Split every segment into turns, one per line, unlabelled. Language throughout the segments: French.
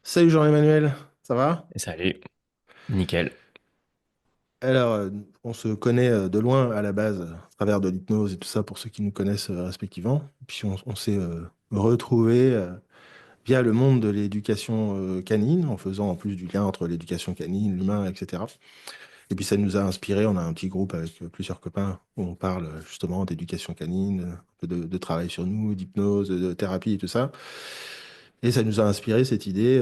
Salut Jean-Emmanuel, ça va?
Salut, nickel.
Alors, on se connaît de loin à la base, à travers de l'hypnose et tout ça, pour ceux qui nous connaissent respectivement. Puis on s'est retrouvés via le monde de l'éducation canine, en faisant en plus du lien entre l'éducation canine, l'humain, etc. Et puis ça nous a inspiré, on a un petit groupe avec plusieurs copains où on parle justement d'éducation canine, un peu de travail sur nous, d'hypnose, de thérapie et tout ça. Et ça nous a inspiré cette idée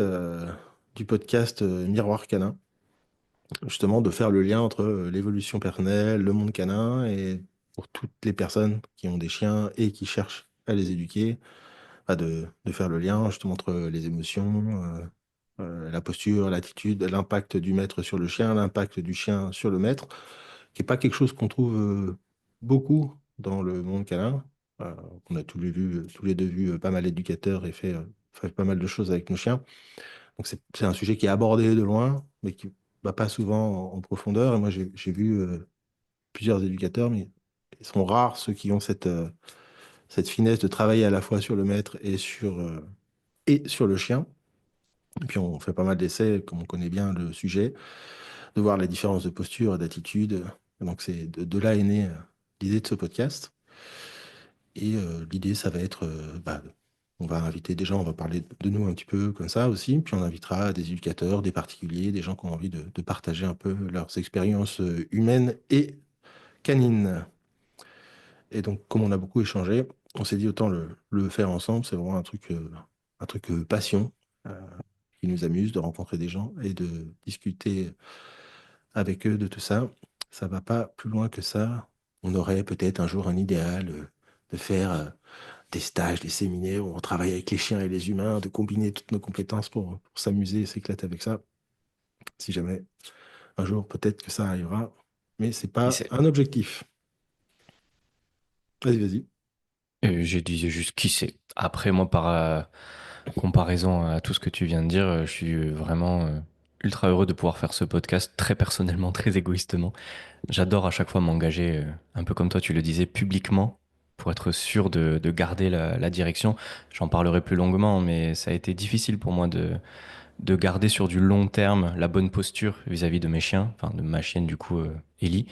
du podcast Miroir Canin, justement de faire le lien entre l'évolution personnelle, le monde canin, et pour toutes les personnes qui ont des chiens et qui cherchent à les éduquer, de faire le lien justement entre les émotions, la posture, l'attitude, l'impact du maître sur le chien, l'impact du chien sur le maître, qui n'est pas quelque chose qu'on trouve beaucoup dans le monde canin. Euh, on a tous les deux vu pas mal d'éducateurs et fait pas mal de choses avec nos chiens. Donc c'est un sujet qui est abordé de loin, mais qui va pas souvent en profondeur. Et moi, j'ai vu plusieurs éducateurs, mais ils sont rares ceux qui ont cette finesse de travailler à la fois sur le maître et sur le chien. Et puis on fait pas mal d'essais, comme on connaît bien le sujet, de voir les différences de posture et d'attitude. Et donc de là est née l'idée de ce podcast. Et l'idée, ça va être, on va inviter des gens, on va parler de nous un petit peu comme ça aussi, puis on invitera des éducateurs, des particuliers, des gens qui ont envie de partager un peu leurs expériences humaines et canines. Et donc, comme on a beaucoup échangé, on s'est dit autant le faire ensemble, c'est vraiment un truc passion, euh, qui nous amuse de rencontrer des gens et de discuter avec eux de tout ça. Ça va pas plus loin que ça. On aurait peut-être un jour un idéal de faire des stages, des séminaires où on travaille avec les chiens et les humains, de combiner toutes nos compétences pour s'amuser et s'éclater avec ça. Si jamais un jour, peut-être que ça arrivera, mais c'est
Qui
pas
c'est?
un objectif. Vas-y, vas-y.
Je disais juste qui c'est. Après, moi, par comparaison à tout ce que tu viens de dire, je suis vraiment ultra heureux de pouvoir faire ce podcast très personnellement, très égoïstement. J'adore à chaque fois m'engager, un peu comme toi, tu le disais, publiquement, pour être sûr de garder la direction. J'en parlerai plus longuement, mais ça a été difficile pour moi de garder sur du long terme la bonne posture vis-à-vis de mes chiens, enfin de ma chienne du coup, Ellie.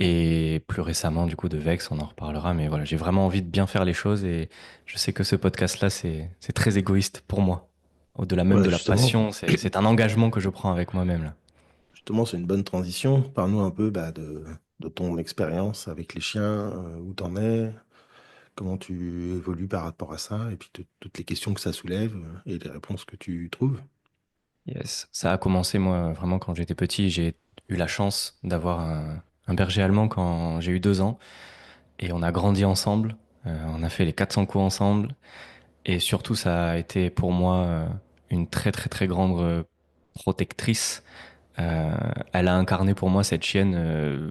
Et plus récemment, du coup, de Vex, on en reparlera. Mais voilà, j'ai vraiment envie de bien faire les choses et je sais que ce podcast-là, c'est très égoïste pour moi. Au-delà même
Ouais,
de la passion, c'est un engagement que je prends avec moi-même, là.
justement, c'est une bonne transition. Parle-nous un peu de ton expérience avec les chiens, où t'en es, comment tu évolues par rapport à ça, et puis toutes les questions que ça soulève et les réponses que tu trouves.
Yes. Ça a commencé, moi, vraiment, quand j'étais petit. J'ai eu la chance d'avoir un berger allemand quand j'ai eu 2 ans. Et on a grandi ensemble. On a fait les 400 coups ensemble. Et surtout, ça a été pour moi une très, très, très grande protectrice. Euh, Elle a incarné pour moi cette chienne,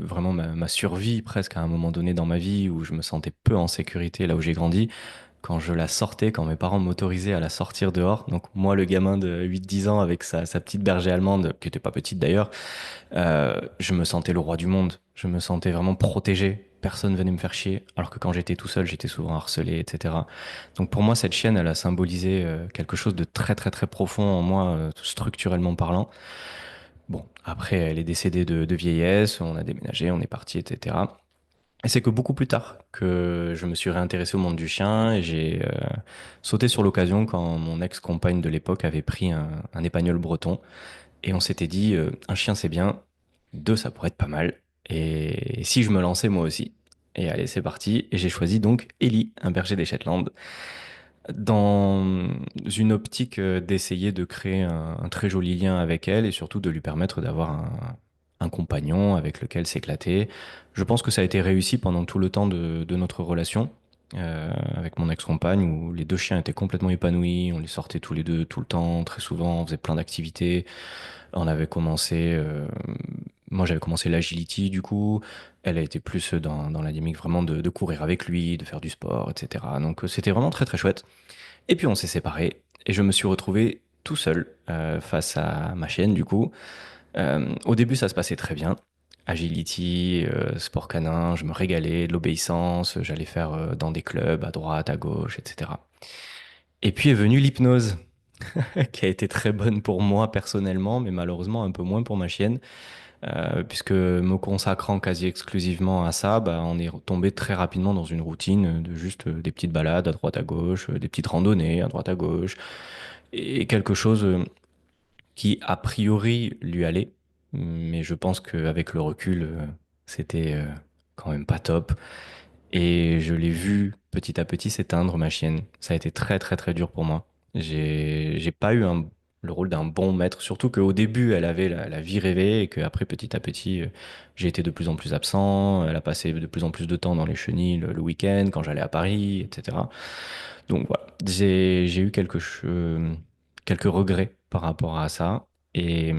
vraiment ma survie presque à un moment donné dans ma vie où je me sentais peu en sécurité là où j'ai grandi. Quand je la sortais, quand mes parents m'autorisaient à la sortir dehors, donc moi le gamin de 8-10 ans avec sa petite bergère allemande, qui était pas petite d'ailleurs, je me sentais le roi du monde. Je me sentais vraiment protégé. Personne venait me faire chier. Alors que quand j'étais tout seul, j'étais souvent harcelé, etc. Donc pour moi, cette chienne, elle a symbolisé quelque chose de très très très profond en moi, structurellement parlant. Bon, après, elle est décédée de vieillesse, on a déménagé, on est parti, etc. Et c'est que beaucoup plus tard que je me suis réintéressé au monde du chien et j'ai sauté sur l'occasion quand mon ex-compagne de l'époque avait pris un épagnol breton. Et on s'était dit, un chien c'est bien, deux ça pourrait être pas mal. Et si je me lançais moi aussi? Et allez, c'est parti. Et j'ai choisi donc Ellie, un berger des Shetland, dans une optique d'essayer de créer un très joli lien avec elle et surtout de lui permettre d'avoir un compagnon avec lequel s'éclater. Je pense que ça a été réussi pendant tout le temps de notre relation. Avec mon ex-compagne où les deux chiens étaient complètement épanouis, on les sortait tous les deux tout le temps, très souvent, on faisait plein d'activités. On avait commencé, moi j'avais commencé l'agility du coup, elle a été plus dans la dynamique vraiment de courir avec lui, de faire du sport, etc. Donc c'était vraiment très très chouette. Et puis on s'est séparés et je me suis retrouvé tout seul face à ma chienne du coup. Au début ça se passait très bien. Agility, sport canin, je me régalais, de l'obéissance, j'allais faire dans des clubs à droite, à gauche, etc. Et puis est venue l'hypnose. qui a été très bonne pour moi personnellement, mais malheureusement un peu moins pour ma chienne. Puisque me consacrant quasi exclusivement à ça, bah, on est tombé très rapidement dans une routine de juste des petites balades à droite à gauche, des petites randonnées à droite à gauche, et quelque chose qui a priori lui allait, mais je pense qu'avec le recul, c'était quand même pas top. Et je l'ai vu petit à petit s'éteindre, ma chienne. Ça a été très très très dur pour moi. J'ai pas eu le rôle d'un bon maître, surtout qu'au début, elle avait la vie rêvée et qu'après, petit à petit, j'ai été de plus en plus absent. Elle a passé de plus en plus de temps dans les chenils le week-end, quand j'allais à Paris, etc. Donc voilà, j'ai eu quelques regrets par rapport à ça. Et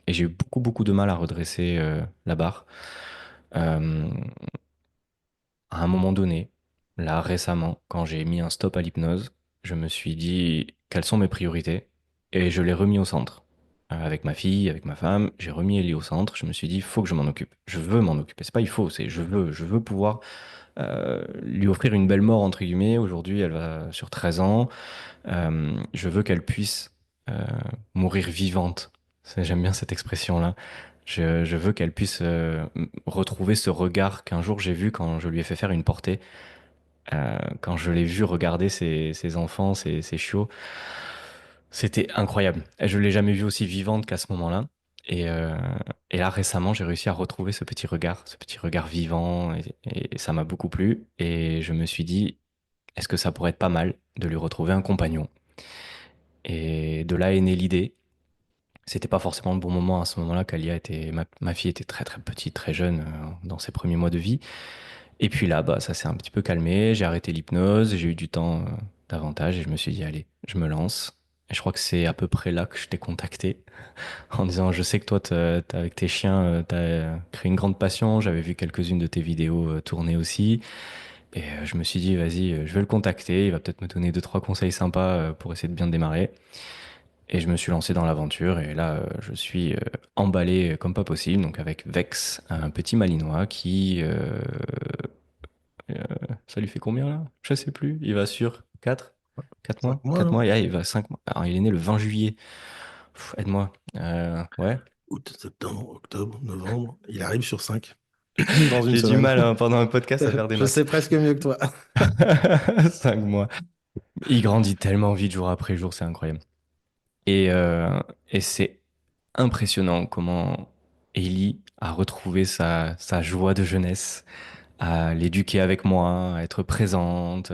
j'ai eu beaucoup beaucoup de mal à redresser la barre. Euh, à un moment donné, là récemment, quand j'ai mis un stop à l'hypnose, je me suis dit quelles sont mes priorités et je l'ai remis au centre. Avec ma fille, avec ma femme, j'ai remis Ellie au centre. Je me suis dit, il faut que je m'en occupe. Je veux m'en occuper. C'est pas il faut, c'est je veux. Je veux pouvoir lui offrir une belle mort, entre guillemets. Aujourd'hui, elle va sur 13 ans. Je veux qu'elle puisse euh, mourir vivante. J'aime bien cette expression-là. Je veux qu'elle puisse retrouver ce regard qu'un jour j'ai vu quand je lui ai fait faire une portée. Quand je l'ai vu regarder ses enfants, ses chiots, c'était incroyable. Et je l'ai jamais vue aussi vivante qu'à ce moment-là. Et, euh, et là, récemment, j'ai réussi à retrouver ce petit regard vivant, et ça m'a beaucoup plu. Et je me suis dit, est-ce que ça pourrait être pas mal de lui retrouver un compagnon? Et de là est née l'idée. C'était pas forcément le bon moment à ce moment-là. Ma fille était très très petite, très jeune, dans ses premiers mois de vie. Et puis là, bah, ça s'est un petit peu calmé. J'ai arrêté l'hypnose, j'ai eu du temps davantage et je me suis dit, allez, je me lance. Et je crois que c'est à peu près là que je t'ai contacté en disant, je sais que toi, avec tes chiens, t'as créé une grande passion. J'avais vu quelques-unes de tes vidéos tourner aussi. Et je me suis dit, vas-y, je vais le contacter. Il va peut-être me donner deux, trois conseils sympas pour essayer de bien démarrer. Et je me suis lancé dans l'aventure et là, je suis emballé comme pas possible. Donc avec Vex, un petit Malinois euh, ça lui fait combien là? Je sais plus. Il va sur 4
5
mois?
mois,
4
non?
mois, et il va 5 mois. Alors il est né le 20 juillet. Aide-moi. Ouais.
Août, septembre, octobre, novembre. Il arrive sur 5 dans une
J'ai du
semaine.
mal hein, pendant un podcast à faire des
Je sais
maths.
presque mieux que toi.
5 mois. Il grandit tellement vite jour après jour, c'est incroyable. Et, euh, et c'est impressionnant comment Ellie a retrouvé sa joie de jeunesse, à l'éduquer avec moi, à être présente,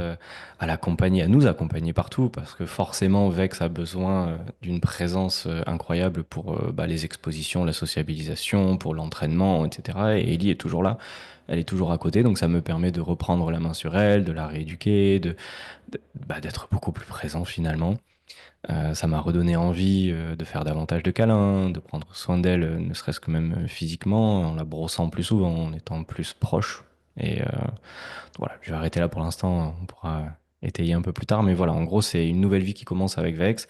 à l'accompagner, à nous accompagner partout, parce que forcément, Vex a besoin d'une présence incroyable pour bah, les expositions, la sociabilisation, pour l'entraînement, etc. Et Ellie est toujours là, elle est toujours à côté, donc ça me permet de reprendre la main sur elle, de la rééduquer, bah, d'être beaucoup plus présent finalement. Ça m'a redonné envie de faire davantage de câlins, de prendre soin d'elle, ne serait-ce que même physiquement, en la brossant plus souvent, en étant plus proche. Et voilà, je vais arrêter là pour l'instant, on pourra étayer un peu plus tard. Mais voilà, en gros, c'est une nouvelle vie qui commence avec Vex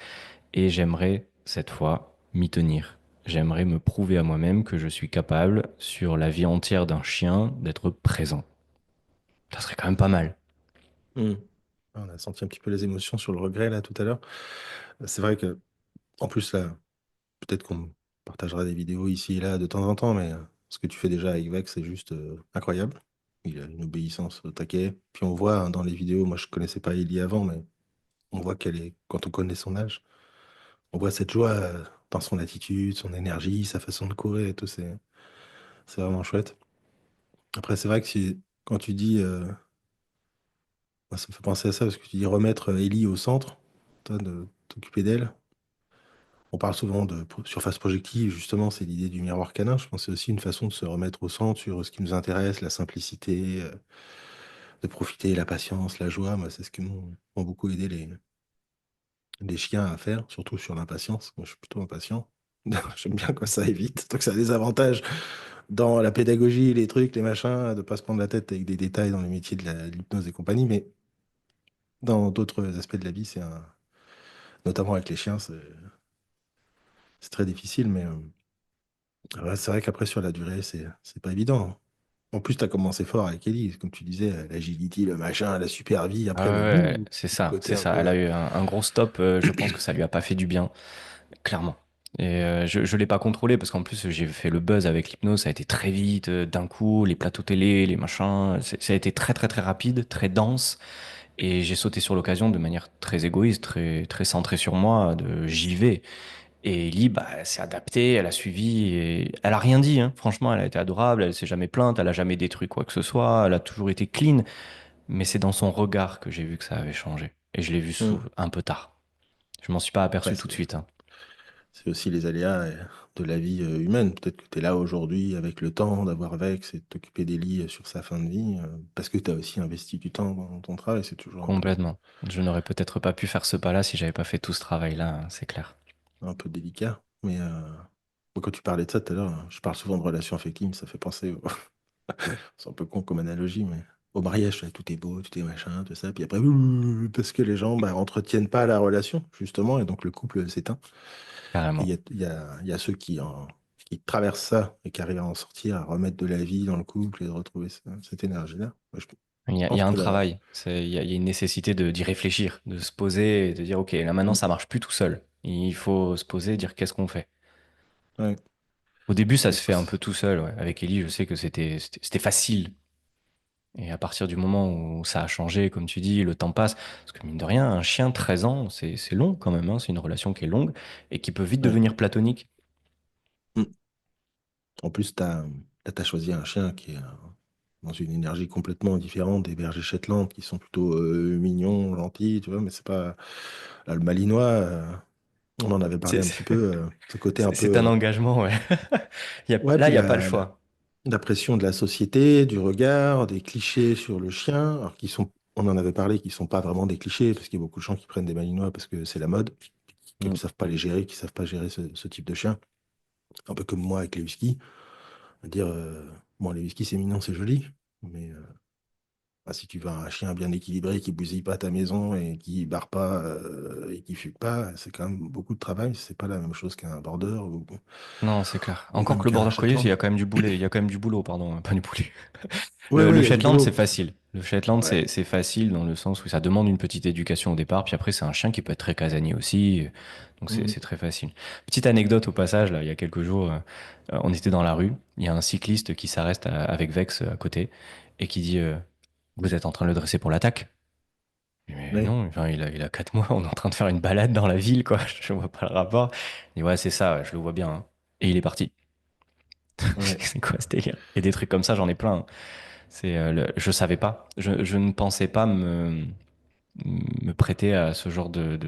et j'aimerais cette fois m'y tenir. J'aimerais me prouver à moi-même que je suis capable, sur la vie entière d'un chien, d'être présent. Ça serait quand même pas mal.
Hmm. On a senti un petit peu les émotions sur le regret là tout à l'heure. C'est vrai que, en plus là, peut-être qu'on partagera des vidéos ici et là de temps en temps, mais ce que tu fais déjà avec Vex, c'est juste incroyable. Il a une obéissance au taquet. Puis on voit hein, dans les vidéos, moi je connaissais pas Ellie avant, mais on voit qu'elle est, quand on connaît son âge, on voit cette joie dans son attitude, son énergie, sa façon de courir et tout. C'est vraiment chouette. Après, c'est vrai que quand tu dis, moi, ça me fait penser à ça parce que tu dis remettre Ellie au centre, toi, de t'occuper d'elle. On parle souvent de surface projective, justement, c'est l'idée du miroir canin. Je pense que c'est aussi une façon de se remettre au centre sur ce qui nous intéresse, la simplicité, de profiter, la patience, la joie. Moi, c'est ce qui m'ont beaucoup aidé les chiens à faire, surtout sur l'impatience. Moi, je suis plutôt impatient. J'aime bien quand ça évite. Donc, ça a des avantages dans la pédagogie, les trucs, les machins, de ne pas se prendre la tête avec des détails dans les métiers de l'hypnose et compagnie. Mais dans d'autres aspects de la vie, notamment avec les chiens, c'est très difficile. Mais ouais, c'est vrai qu'après, sur la durée, c'est pas évident. En plus, tu as commencé fort avec Ellie, comme tu disais, l'agility, le machin, la super vie,
Ah
après
ouais,
le
ouais,
bout,
c'est
le
ça,
côté
c'est
un
ça. Elle a
peu.
eu un gros stop. Je pense que ça lui a pas fait du bien, clairement. Et je l'ai pas contrôlé parce qu'en plus j'ai fait le buzz avec l'hypnose. Ça a été très vite, d'un coup, les plateaux télé, les machins. Ça a été très très très rapide, très dense. Et j'ai sauté sur l'occasion de manière très égoïste, très très centrée sur moi. De j'y vais. Et Ellie, bah, elle s'est adaptée, elle a suivi. Et elle a rien dit, hein. Franchement, elle a été adorable. Elle s'est jamais plainte, elle a jamais détruit quoi que ce soit. Elle a toujours été clean. Mais c'est dans son regard que j'ai vu que ça avait changé. Et je l'ai vu
Hmm.
un peu tard. Je m'en suis pas
Ouais,
aperçu tout de suite, hein.
c'est aussi les aléas de la vie humaine. Peut-être que tu es là aujourd'hui avec le temps d'avoir Vex et de t'occuper d'Ellie sur sa fin de vie, parce que tu as aussi investi du temps dans ton travail. C'est toujours
Complètement. Je n'aurais peut-être pas pu faire ce pas-là si j'avais pas fait tout ce travail-là, hein, c'est clair.
un peu délicat. Mais bon, quand tu parlais de ça tout à l'heure, je parle souvent de relations affectives, mais ça fait penser. C'est un peu con comme analogie, mais au mariage, là, tout est beau, tout est machin, tout ça. Puis après, parce que les gens bah, entretiennent pas la relation, justement, et donc le couple s'éteint. Et
Carrément.
il y a ceux qui traversent ça et qui arrivent à en sortir, à remettre de la vie dans le couple et de retrouver cette énergie-là. Moi, je
Il y
pense
a un
que là,
travail. Il y a une nécessité d'y réfléchir, de se poser et de dire, OK, là maintenant,
mm,
ça marche plus tout seul. Il faut se poser et dire qu'est-ce qu'on fait.
ouais,
Au début, ça
il
se
faut.
fait un peu tout seul, ouais. Avec Ellie, je sais que c'était facile. Et à partir du moment où ça a changé, comme tu dis, le temps passe. Parce que mine de rien, un chien, 13 ans, c'est long quand même, hein. C'est une relation qui est longue et qui peut vite
Ouais.
devenir platonique.
Mm. En plus, là, tu as choisi un chien qui est dans une énergie complètement différente des bergers Shetland qui sont plutôt mignons, gentils, tu vois, mais c'est pas. Là, le Malinois, on en avait parlé
C'est
un
c'est-
petit peu, ce côté un
c'est
peu.
un engagement, ouais.
Ouais,
Là,
puis
il n'y a pas le choix.
la pression de la société, du regard, des clichés sur le chien, alors qui sont, on en avait parlé, qui sont pas vraiment des clichés, parce qu'il y a beaucoup de gens qui prennent des Malinois parce que c'est la mode, qui ne
Mm.
savent pas les gérer, qui savent pas gérer ce type de chien. Un peu comme moi avec les whiskies. Dire, bon, les whiskies, c'est mignon, c'est joli, mais bah, si tu veux un chien bien équilibré, qui bousille pas ta maison et qui barre pas et qui fuit pas, c'est quand même beaucoup de travail. C'est pas la même chose qu'un border
Non, c'est clair.
ou
Encore
même
que le
qu'un
border collie, il
Shetland.
y a quand même du boulet, il y a quand même du boulot, pardon, pas du poulet.
Ouais, ouais,
Le
il y a du
Shetland, c'est
boulot.
facile. Le Shetland,
Ouais.
c'est facile dans le sens où ça demande une petite éducation au départ, puis après, c'est un chien qui peut être très casanier aussi, donc
Mhm.
c'est très facile. Petite anecdote au passage, là, il y a quelques jours, on était dans la rue, il y a un cycliste qui s'arrête avec Vex à côté et qui dit vous êtes en train de le dresser pour l'attaque? Mais
Ouais.
non, enfin, il a 4 mois, on est en train de faire une balade dans la ville, quoi. Je vois pas le rapport. Et ouais, c'est ça, ouais, je le vois bien, hein. Et il est parti.
Ouais.
C'est quoi ce délire? Et des trucs comme ça, j'en ai plein, hein. Je savais pas. Je ne pensais pas me prêter à ce genre de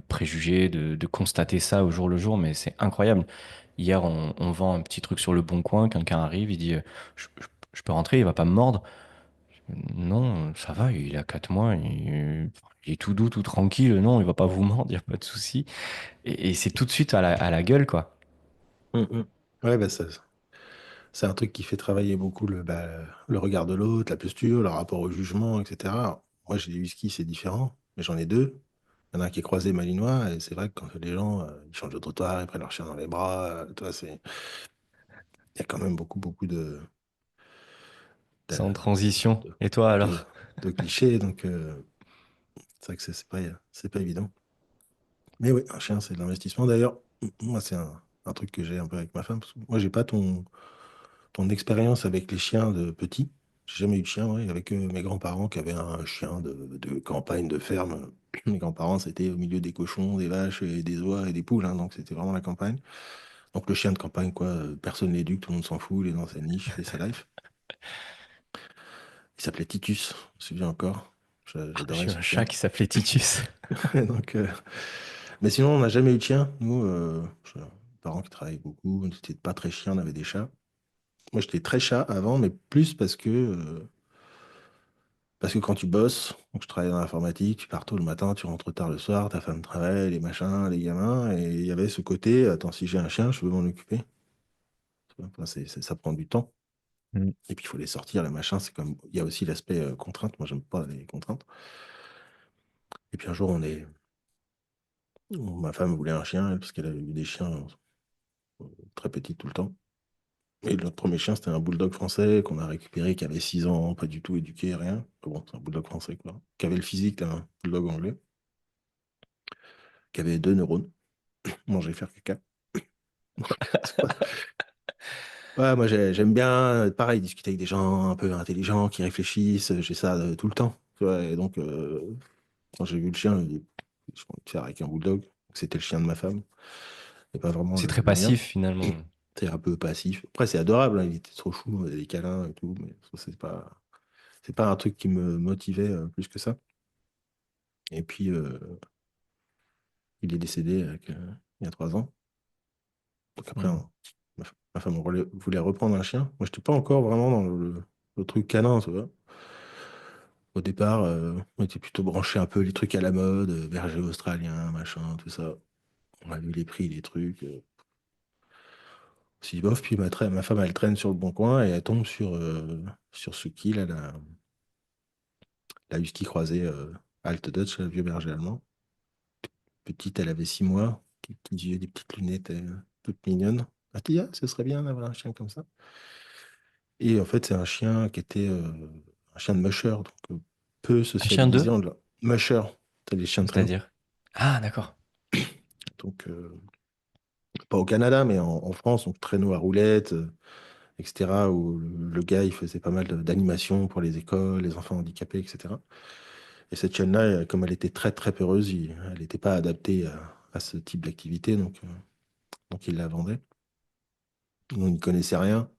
préjugés, de constater ça au jour le jour, mais c'est incroyable. Hier, on vend un petit truc sur le Bon Coin, quelqu'un arrive, il dit je peux rentrer, il va pas me mordre. Non, ça va, il a 4 mois, il est tout doux, tout tranquille, non, il va pas vous mordre, il n'y a pas de souci. Et c'est tout de suite à la gueule, quoi.
Mhm. Ouais, bah, c'est un truc qui fait travailler beaucoup le regard de l'autre, la posture, le rapport au jugement, etc. Moi, j'ai des whiskies, c'est différent, mais j'en ai deux. Il y en a un qui est croisé malinois, et c'est vrai que quand les gens ils changent de trottoir, ils prennent leur chien dans les bras, toi, il y a quand même beaucoup de,
Sans transition.
de,
Et toi
de-
alors?
de clichés, donc c'est vrai que c'est pas évident. Mais oui, un chien, c'est de l'investissement. D'ailleurs, moi, c'est un truc que j'ai un peu avec ma femme. Parce que moi, j'ai pas ton expérience avec les chiens de petit. J'ai jamais eu de chien, ouais, avec mes grands-parents qui avaient un chien de campagne, de ferme. Mes grands-parents, c'était au milieu des cochons, des vaches, et des oies et des poules, hein, donc c'était vraiment la campagne. Donc le chien de campagne, quoi, personne l'éduque, tout le monde s'en fout, il est dans sa niche, il fait sa life. Il s'appelait Titus, je me souviens encore.
J'ai
J'adorais
eu un
ce
chat
chien.
qui s'appelait Titus.
Donc, mais sinon, on n'a jamais eu de chien. Nous, j'ai parents qui travaillaient beaucoup, on n'était pas très chiens, on avait des chats. Moi, j'étais très chat avant, mais plus parce que quand tu bosses, donc je travaillais dans l'informatique, tu pars tôt le matin, tu rentres tard le soir, ta femme travaille, les machins, les gamins, et il y avait ce côté, attends, si j'ai un chien, je veux m'en occuper. Tu vois, enfin, ça prend du temps.
Mm.
Et puis, il faut les sortir, les machins, c'est comme, il y a aussi l'aspect contrainte. Moi, j'aime pas les contraintes. Et puis, un jour, ma femme voulait un chien, elle, parce qu'elle avait eu des chiens très petits tout le temps. Et notre premier chien, c'était un bulldog français qu'on a récupéré, qui avait 6 ans, pas du tout éduqué, rien. Bon, c'est un bulldog français, quoi. Qui avait le physique d'un bulldog anglais, qui avait 2 neurones, manger, faire caca. C'est pas- Ouais, moi j'aime bien, pareil, discuter avec des gens un peu intelligents, qui réfléchissent, j'ai ça tout le temps. Tu vois, et donc, quand j'ai vu le chien, je envie de faire avec un bulldog. C'était le chien de ma femme, et pas vraiment
C'est très
le mien.
passif finalement.
C'est un peu passif. Après, c'est adorable, hein, il était trop chou, on avait des câlins et tout, mais ça, c'est pas un truc qui me motivait plus que ça. Et puis, il est décédé il y a 3 ans. Donc après,
Hmm.
ma femme voulait reprendre un chien. Moi, je n'étais pas encore vraiment dans le truc canin, tu vois. Au départ, on était plutôt branché un peu les trucs à la mode, berger australien, machin, tout ça. On a vu les prix, les trucs. Si bof, puis ma femme, elle traîne sur le bon coin et elle tombe sur Suki, là, la husky croisée Alt Dutch, le vieux berger allemand. Petite, elle avait 6 mois, des petits yeux, des petites lunettes, toutes mignonnes. Ah, Tia, ce serait bien d'avoir un chien comme ça. Et en fait, c'est un chien qui était un chien de musher, donc peu
Un chien
sociabilisé.
d'eux,
Musher, c'est les chiens de traîneau.
c'est-à-dire? Ah, d'accord.
Donc, pas au Canada, mais en France, donc traîneau à roulettes, etc., où le gars, il faisait pas mal d'animations pour les écoles, les enfants handicapés, etc. Et cette chienne-là, comme elle était très, très peureuse, elle n'était pas adaptée à ce type d'activité, donc il la vendait. On n'y connaissait rien.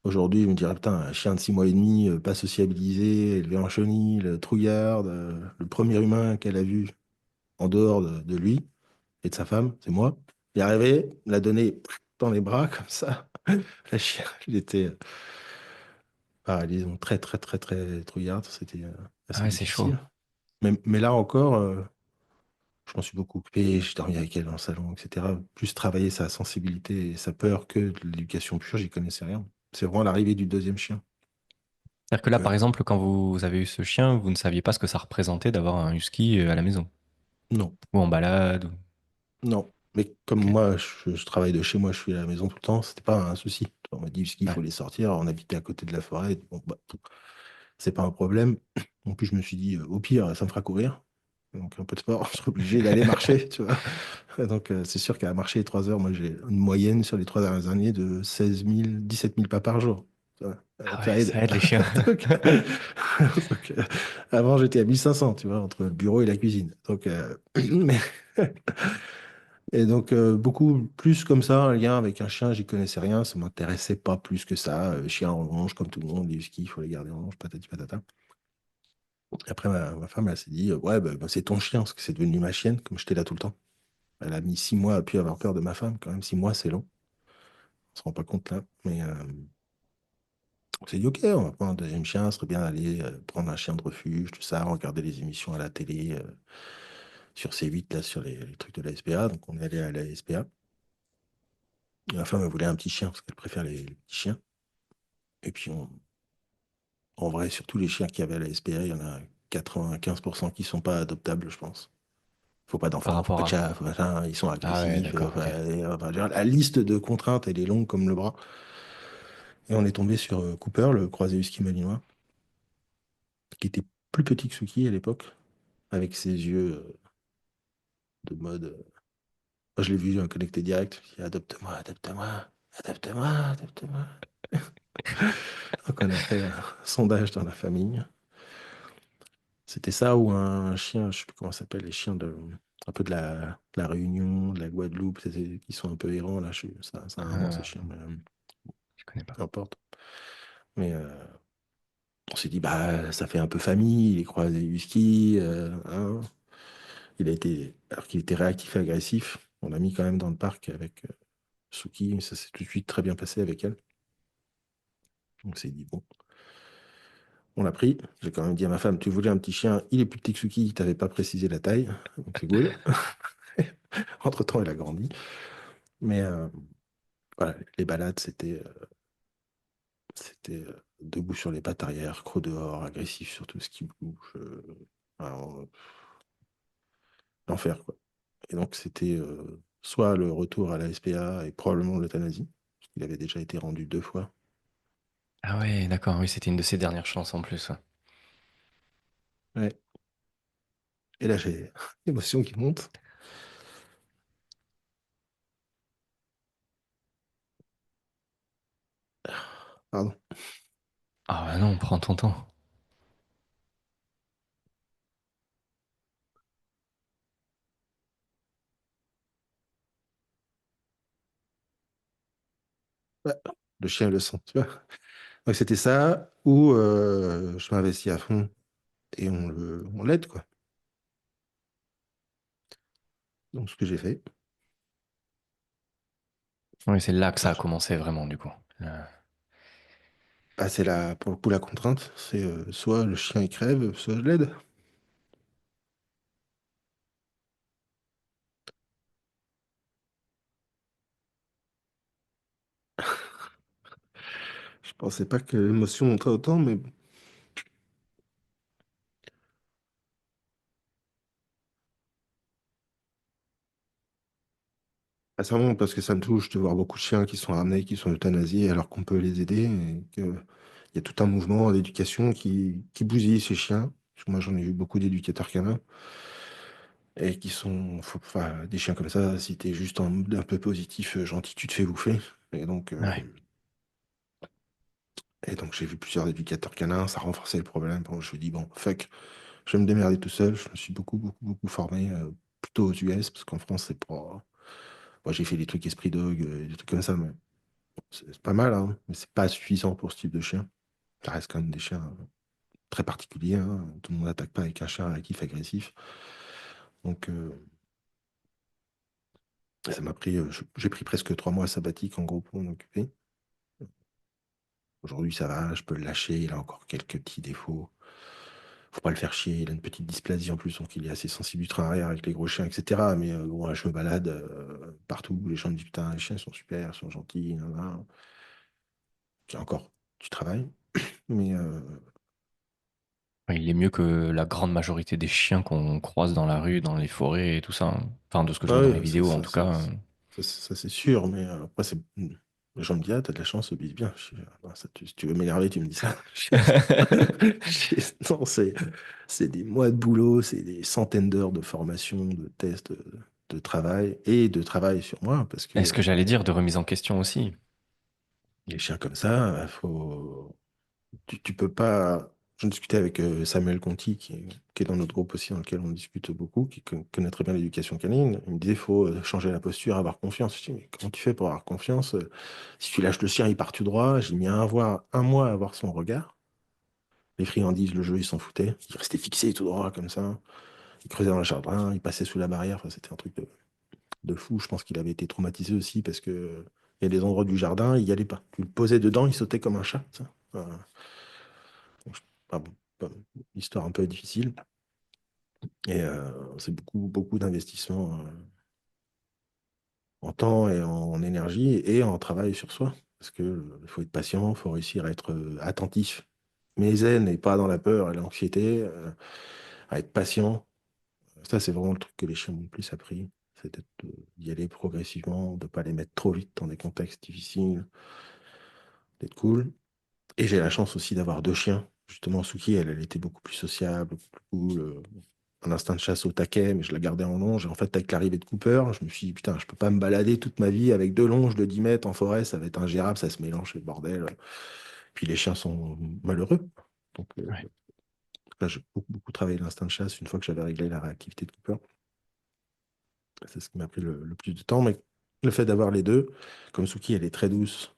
Aujourd'hui, il me dirait, putain, un chien de 6 mois et demi, pas sociabilisé, élevé en chenille, trouillarde, le premier humain qu'elle a vu en dehors de lui et de sa femme, c'est moi. Il est arrivé, l'a donné dans les bras, comme ça. La chienne, il était disons, très, très, très, très trouillarde. C'était
Ah
assez
ouais, c'est chaud.
difficile. Mais là encore, je m'en suis beaucoup occupé. J'ai dormi avec elle dans le salon, etc. Plus travailler sa sensibilité et sa peur que de l'éducation pure, j'y connaissais rien. C'est vraiment l'arrivée du deuxième chien.
C'est-à-dire que là,
Ouais.
par exemple, quand vous avez eu ce chien, vous ne saviez pas ce que ça représentait d'avoir un husky à la maison.
Non.
Ou en balade.
Non, mais comme
Ok.
moi, je travaille de chez moi, je suis à la maison tout le temps, c'était pas un souci. On m'a dit qu'il
Ouais.
faut les sortir, on habitait à côté de la forêt, bon, bah, c'est pas un problème. En plus, je me suis dit, au pire, ça me fera courir. Donc, un peu de sport, je serai obligé d'aller marcher, tu vois. Donc, c'est sûr qu'à marcher 3 heures, moi, j'ai une moyenne sur les 3 dernières années de 16 000, 17 000 pas par jour. Tu vois.
Ah
Ça
ouais,
aide.
ça aide les chiens.
Donc, avant, j'étais à 1 500, tu vois, entre le bureau et la cuisine. Donc, mais et donc, beaucoup plus comme ça, un lien avec un chien, j'y connaissais rien, ça m'intéressait pas plus que ça. Chien en range, comme tout le monde, les huskies, il faut les garder en range, patati patata. Et après, ma femme, elle s'est dit, ouais, bah, c'est ton chien, parce que c'est devenu ma chienne, comme j'étais là tout le temps. Elle a mis 6 mois à pu avoir peur de ma femme, quand même, 6 mois, c'est long. On se rend pas compte là. Mais on s'est dit, ok, on va prendre un deuxième chien, ce serait bien d'aller prendre un chien de refuge, tout ça, regarder les émissions à la télé, sur C8, là, sur les trucs de la SPA. Donc, on est allé à la SPA. Ma femme, elle voulait un petit chien, parce qu'elle préfère les petits chiens. Et puis, en vrai, sur tous les chiens qu'il y avait à la SPA, il y en a 95% qui sont pas adoptables, je pense. Faut pas
Par
d'enfants, faut
rapport
pas de
à.
chat, faut machin, ils sont
Ah ouais,
agressifs.
d'accord, ok.
Enfin, je veux dire, la liste de contraintes, elle est longue comme le bras. Et on est tombé sur Cooper, le croisé husky malinois, qui était plus petit que Suki à l'époque, avec ses yeux de mode. Moi, je l'ai vu connecté direct. Il dit, adopte-moi, adopte-moi, adopte-moi, adopte-moi. Donc, on a fait un sondage dans la famille. C'était ça ou un chien, je sais plus comment ça s'appelle, les chiens un peu de la Réunion, de la Guadeloupe, qui sont un peu errants, là, ça a un nom, ces
Ah,
chiens, mais
je connais pas.
peu importe. Mais on s'est dit, bah, ça fait un peu famille, il est croisé husky, hein. Alors qu'il était réactif et agressif, on l'a mis quand même dans le parc avec Suki, mais ça s'est tout de suite très bien passé avec elle. On s'est dit, bon, on l'a pris. J'ai quand même dit à ma femme, tu voulais un petit chien, il est plus petit que Suki, il t'avait pas précisé la taille, donc c'est cool. Entre-temps, elle a grandi. Mais voilà, les balades, c'était debout sur les pattes arrière, croc dehors, agressif sur tout ce qui bouge. Alors, l'enfer, quoi. Et donc, c'était soit le retour à la SPA et probablement l'euthanasie. Il avait déjà été rendu 2 fois.
Ah ouais, d'accord, oui, c'était une de ses dernières chances en plus. Ouais.
Ouais. Et là, j'ai l'émotion qui monte. Pardon.
Ah bah non, prends ton temps.
Ouais. Le chien le sent, tu vois. Donc c'était ça, ou je m'investis à fond et on l'aide, quoi. Donc ce que j'ai fait,
Oui, c'est là que ça
bah,
a commencé vraiment, du coup.
c'est pour le coup la contrainte, c'est soit le chien il crève, soit je l'aide. Je pensais pas que l'émotion monterait autant, mais bon. Ah, c'est vraiment parce que ça me touche de voir beaucoup de chiens qui sont ramenés, qui sont euthanasiés alors qu'on peut les aider et qu'il y a tout un mouvement d'éducation qui bousille ces chiens. Parce que moi j'en ai vu beaucoup d'éducateurs canins et qui sont, enfin, des chiens comme ça, si t'es juste en mode un peu positif, gentil, tu te fais bouffer. Et donc, euh,
Ouais.
et donc j'ai vu plusieurs éducateurs canins, ça renforçait le problème. Bon, je me suis dit, bon, fuck, je vais me démerder tout seul. Je me suis beaucoup, beaucoup, beaucoup formé, plutôt aux US, parce qu'en France, c'est pas. Moi, j'ai fait des trucs esprit dog, des trucs comme ça, mais c'est pas mal, hein, mais c'est pas suffisant pour ce type de chien. Ça reste quand même des chiens très particuliers, hein. Tout le monde n'attaque pas avec un chien réactif agressif. Donc, ça m'a pris, j'ai pris presque 3 mois sabbatiques en gros pour m'en occuper. Aujourd'hui, ça va, je peux le lâcher. Il a encore quelques petits défauts. Faut pas le faire chier. Il a une petite dysplasie en plus, donc il est assez sensible du train arrière avec les gros chiens, etc. Mais bon, là, je me balade partout. Les gens me disent putain, les chiens sont super, ils sont gentils. Nan, nan. J'ai encore du travail, mais
Ouais, il est mieux que la grande majorité des chiens qu'on croise dans la rue, dans les forêts et tout ça, hein. Enfin, de ce que je vois
ah
dans
oui,
les vidéos, en tout cas.
ça, c'est sûr. Mais après, les gens me disent ah, t'as de la chance, bise bien. Je dis, ah, ça, si tu veux m'énerver, tu me dis ça. Non, c'est des mois de boulot, c'est des centaines d'heures de formation, de tests, de travail et de travail sur moi parce que
Est-ce que j'allais dire de remise en question aussi?
les chiens comme ça, tu peux pas. J'en discutais avec Samuel Conti, qui est dans notre groupe aussi, dans lequel on discute beaucoup, qui connaît très bien l'éducation canine. Il me disait, il faut changer la posture, avoir confiance. Je dis, mais comment tu fais pour avoir confiance? Si tu lâches le chien, il part tout droit. J'ai mis un mois à voir son regard. Les friandises, le jeu, il s'en foutait. Il restait fixé tout droit comme ça. Il creusait dans le jardin, il passait sous la barrière. Enfin, c'était un truc de fou. Je pense qu'il avait été traumatisé aussi parce que il y a des endroits du jardin, il n'y allait pas. Tu le posais dedans, il sautait comme un chat, ça. Donc, ah bon, histoire un peu difficile. Et c'est beaucoup, beaucoup d'investissement en temps et en énergie et en travail sur soi. Parce que il faut être patient, il faut réussir à être attentif, mais zen et pas dans la peur et l'anxiété, à être patient. Ça, c'est vraiment le truc que les chiens m'ont le plus appris. D'y aller progressivement, de ne pas les mettre trop vite dans des contextes difficiles, d'être cool. Et j'ai la chance aussi d'avoir 2 chiens. Justement, Suki, elle était beaucoup plus sociable, beaucoup plus cool. Un instinct de chasse au taquet, mais je la gardais en longe. Et en fait, avec l'arrivée de Cooper, je me suis dit, putain, je peux pas me balader toute ma vie avec 2 longes de 10 mètres en forêt, ça va être ingérable, ça se mélange, c'est le bordel. Puis les chiens sont malheureux. Donc
Ouais.
là, j'ai beaucoup, beaucoup travaillé l'instinct de chasse une fois que j'avais réglé la réactivité de Cooper. C'est ce qui m'a pris le plus de temps. Mais le fait d'avoir les deux, comme Suki, elle est très douce,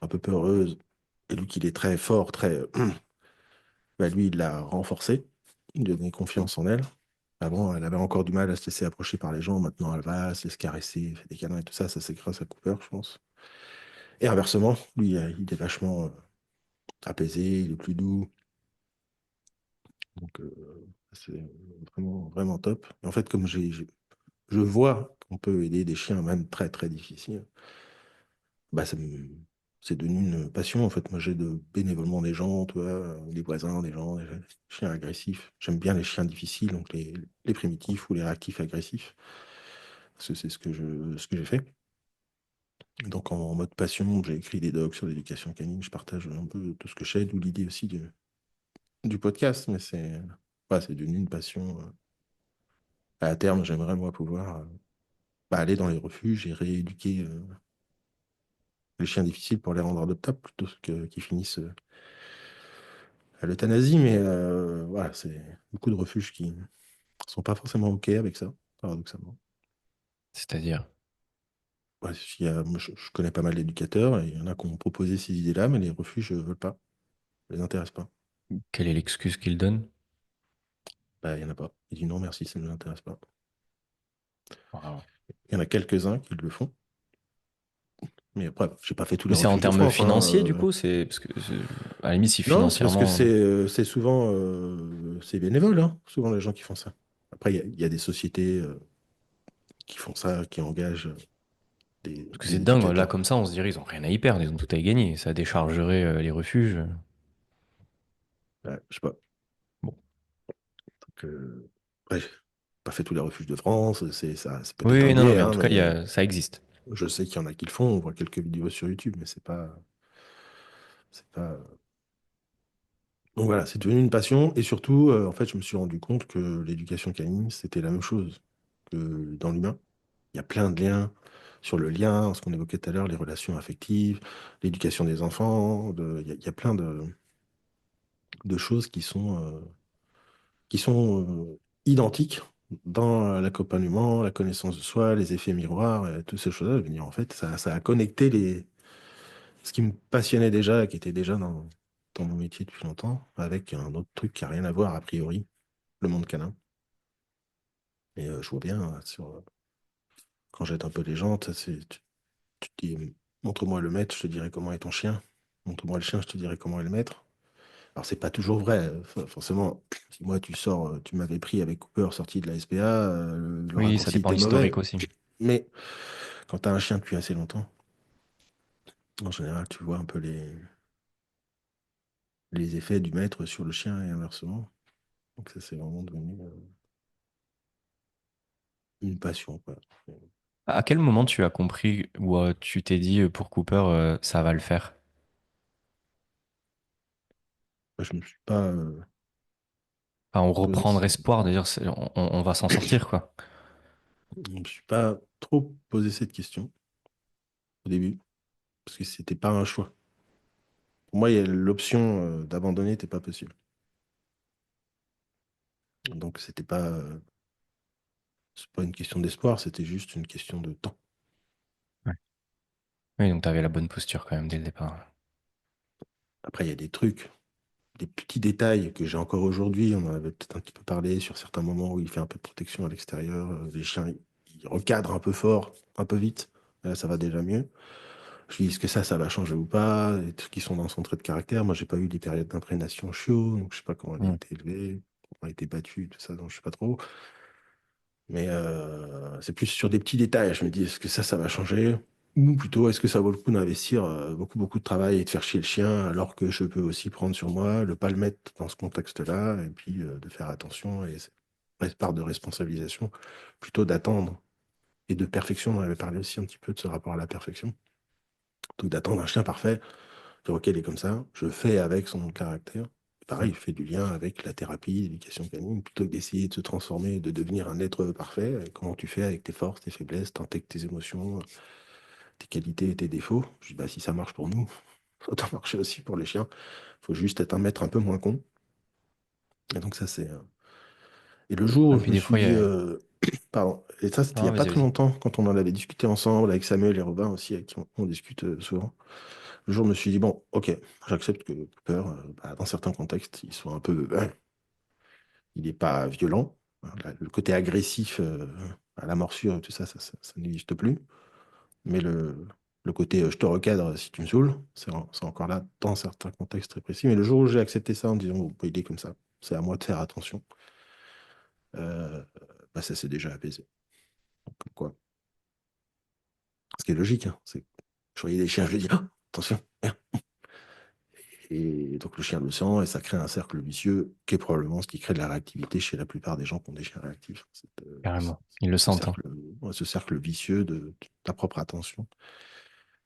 un peu peureuse, et lui, il est très fort, très. Bah, lui, il l'a renforcé, il lui a donné confiance en elle. Avant, elle avait encore du mal à se laisser approcher par les gens. Maintenant, elle va se laisse caresser, fait des câlins et tout ça. Ça, c'est grâce à Cooper, je pense. Et inversement, lui, il est vachement apaisé, il est plus doux. Donc, c'est vraiment, vraiment top. Et en fait, comme je vois qu'on peut aider des chiens, même très, très difficiles, bah, c'est devenu une passion. En fait, moi, j'aide bénévolement des gens, tu vois, des voisins, des gens, des chiens agressifs. J'aime bien les chiens difficiles, donc les primitifs ou les réactifs agressifs. Parce que c'est ce que j'ai fait. Donc en mode passion, j'ai écrit des docs sur l'éducation canine, je partage un peu tout ce que je sais, d'où l'idée aussi du podcast, mais c'est devenu une passion. À terme, j'aimerais moi pouvoir aller dans les refuges et rééduquer les chiens difficiles pour les rendre adoptables plutôt que qu'ils finissent à l'euthanasie. Mais voilà, c'est beaucoup de refuges qui sont pas forcément OK avec ça, paradoxalement.
C'est-à-dire,
Ouais, moi, je connais pas mal d'éducateurs et il y en a qui ont proposé ces idées-là, mais les refuges ne veulent pas, ne les intéressent pas.
quelle est l'excuse qu'il donne?
Bah, il n'y en a pas. Il dit non, merci, ça ne nous intéresse pas.
Wow.
Il y en a quelques-uns qui le font, mais après, j'ai pas fait tous les
Mais c'est en
refuges de
termes
France, hein.
financiers, du coup, c'est parce que à la limite, si
Non, c'est parce que c'est
financièrement,
c'est souvent c'est bénévole, hein, souvent les gens qui font ça. Après, il y a des sociétés qui font ça, qui engagent
parce que c'est
des
dingue, là
éducateurs.
comme ça, on se dirait ils ont rien à y perdre, ils ont tout à y gagner, ça déchargerait les refuges.
Ouais, je sais pas.
Bon.
Donc, ouais, j'ai pas fait tous les refuges de France, c'est peut-être un
Oui, non, non,
biais,
mais en
hein,
tout cas,
mais
ça existe.
je sais qu'il y en a qui le font. On voit quelques vidéos sur YouTube, mais c'est pas. Donc voilà, c'est devenu une passion. Et surtout, en fait, je me suis rendu compte que l'éducation canine, c'était la même chose que dans l'humain. Il y a plein de liens sur le lien, ce qu'on évoquait tout à l'heure, les relations affectives, l'éducation des enfants. Il y a plein de choses qui sont identiques dans l'accompagnement, la connaissance de soi, les effets miroirs, et toutes ces choses-là. Je veux dire, en fait, ça a connecté ce qui me passionnait déjà, qui était déjà dans mon métier depuis longtemps, avec un autre truc qui n'a rien à voir, a priori, le monde canin. Et je vois bien, quand j'aide un peu les gens, tu te dis, montre-moi le maître, je te dirai comment est ton chien. Montre-moi le chien, je te dirai comment est le maître. Alors, c'est pas toujours vrai. Forcément, si moi, tu m'avais pris avec Cooper sorti de la SPA, le
Oui, ça
raccourci
dépend de
était mauvais.
l'historique aussi.
Mais quand tu as un chien depuis assez longtemps, en général, tu vois un peu les effets du maître sur le chien et inversement. Donc, ça, c'est vraiment devenu une passion, quoi.
À quel moment tu as compris ou tu t'es dit pour Cooper, ça va le faire?
Moi, je me suis pas
Enfin, on
posé,
reprendre espoir, d'ailleurs, on va s'en sortir, quoi.
je me suis pas trop posé cette question au début, parce que c'était pas un choix. Pour moi, l'option d'abandonner n'était pas possible. Donc, c'est pas une question d'espoir, c'était juste une question de temps.
Ouais. Oui, donc tu avais la bonne posture quand même dès le départ.
Après, il y a des trucs, des petits détails que j'ai encore aujourd'hui. On en avait peut-être un petit peu parlé sur certains moments où il fait un peu de protection à l'extérieur. Les chiens, ils recadrent un peu fort, un peu vite. Là, ça va déjà mieux. Je dis, est-ce que ça va changer ou pas? Les trucs qui sont dans son trait de caractère. Moi, j'ai pas eu des périodes d'imprégnation chiot, donc je sais pas comment elle a
Hmm.
été élevée, comment elle a été battue, tout ça, donc je sais pas trop. Mais c'est plus sur des petits détails. Je me dis, est-ce que ça va changer? Ou plutôt, est-ce que ça vaut le coup d'investir beaucoup, beaucoup de travail et de faire chier le chien, alors que je peux aussi prendre sur moi, ne pas le mettre dans ce contexte-là, et puis de faire attention, et c'est part de responsabilisation, plutôt d'attendre, et de perfection. On avait parlé aussi un petit peu de ce rapport à la perfection. Donc d'attendre un chien parfait, dire, ok, il est comme ça, je fais avec son caractère. Pareil, je fais du lien avec la thérapie, l'éducation canine, plutôt que d'essayer de se transformer, de devenir un être parfait. Comment tu fais avec tes forces, tes faiblesses, t'intègres tes émotions, tes qualités et tes défauts. Je dis, bah, si ça marche pour nous, ça doit marcher aussi pour les chiens. Il faut juste être un maître un peu moins con. Et donc ça, Et le jour
Et
où je
puis
me
des
suis
fois, il y
dit,
a...
pardon, et ça, c'était il n'y
Non,
a pas
vas-y,
très
vas-y.
longtemps, quand on en avait discuté ensemble avec Samuel et Robin aussi, avec qui on discute souvent. Le jour où je me suis dit, bon, ok, j'accepte que Cooper, dans certains contextes, il soit un peu, il n'est pas violent. Hein, le côté agressif à la morsure et tout ça, ça n'existe plus. Mais le côté je te recadre si tu me saoules, c'est encore là dans certains contextes très précis. Mais le jour où j'ai accepté ça en me disant, oh, bah, il est comme ça, c'est à moi de faire attention, euh, ça s'est déjà apaisé. Comme quoi. Ce qui est logique, hein, je voyais des chiens, je lui dis, ah, attention, merde. Et donc le chien le sent et ça crée un cercle vicieux qui est probablement ce qui crée de la réactivité chez la plupart des gens qui ont des chiens réactifs.
Carrément. Ils le
Ce
sentent, hein.
cercle, ouais, ce cercle vicieux de ta propre attention.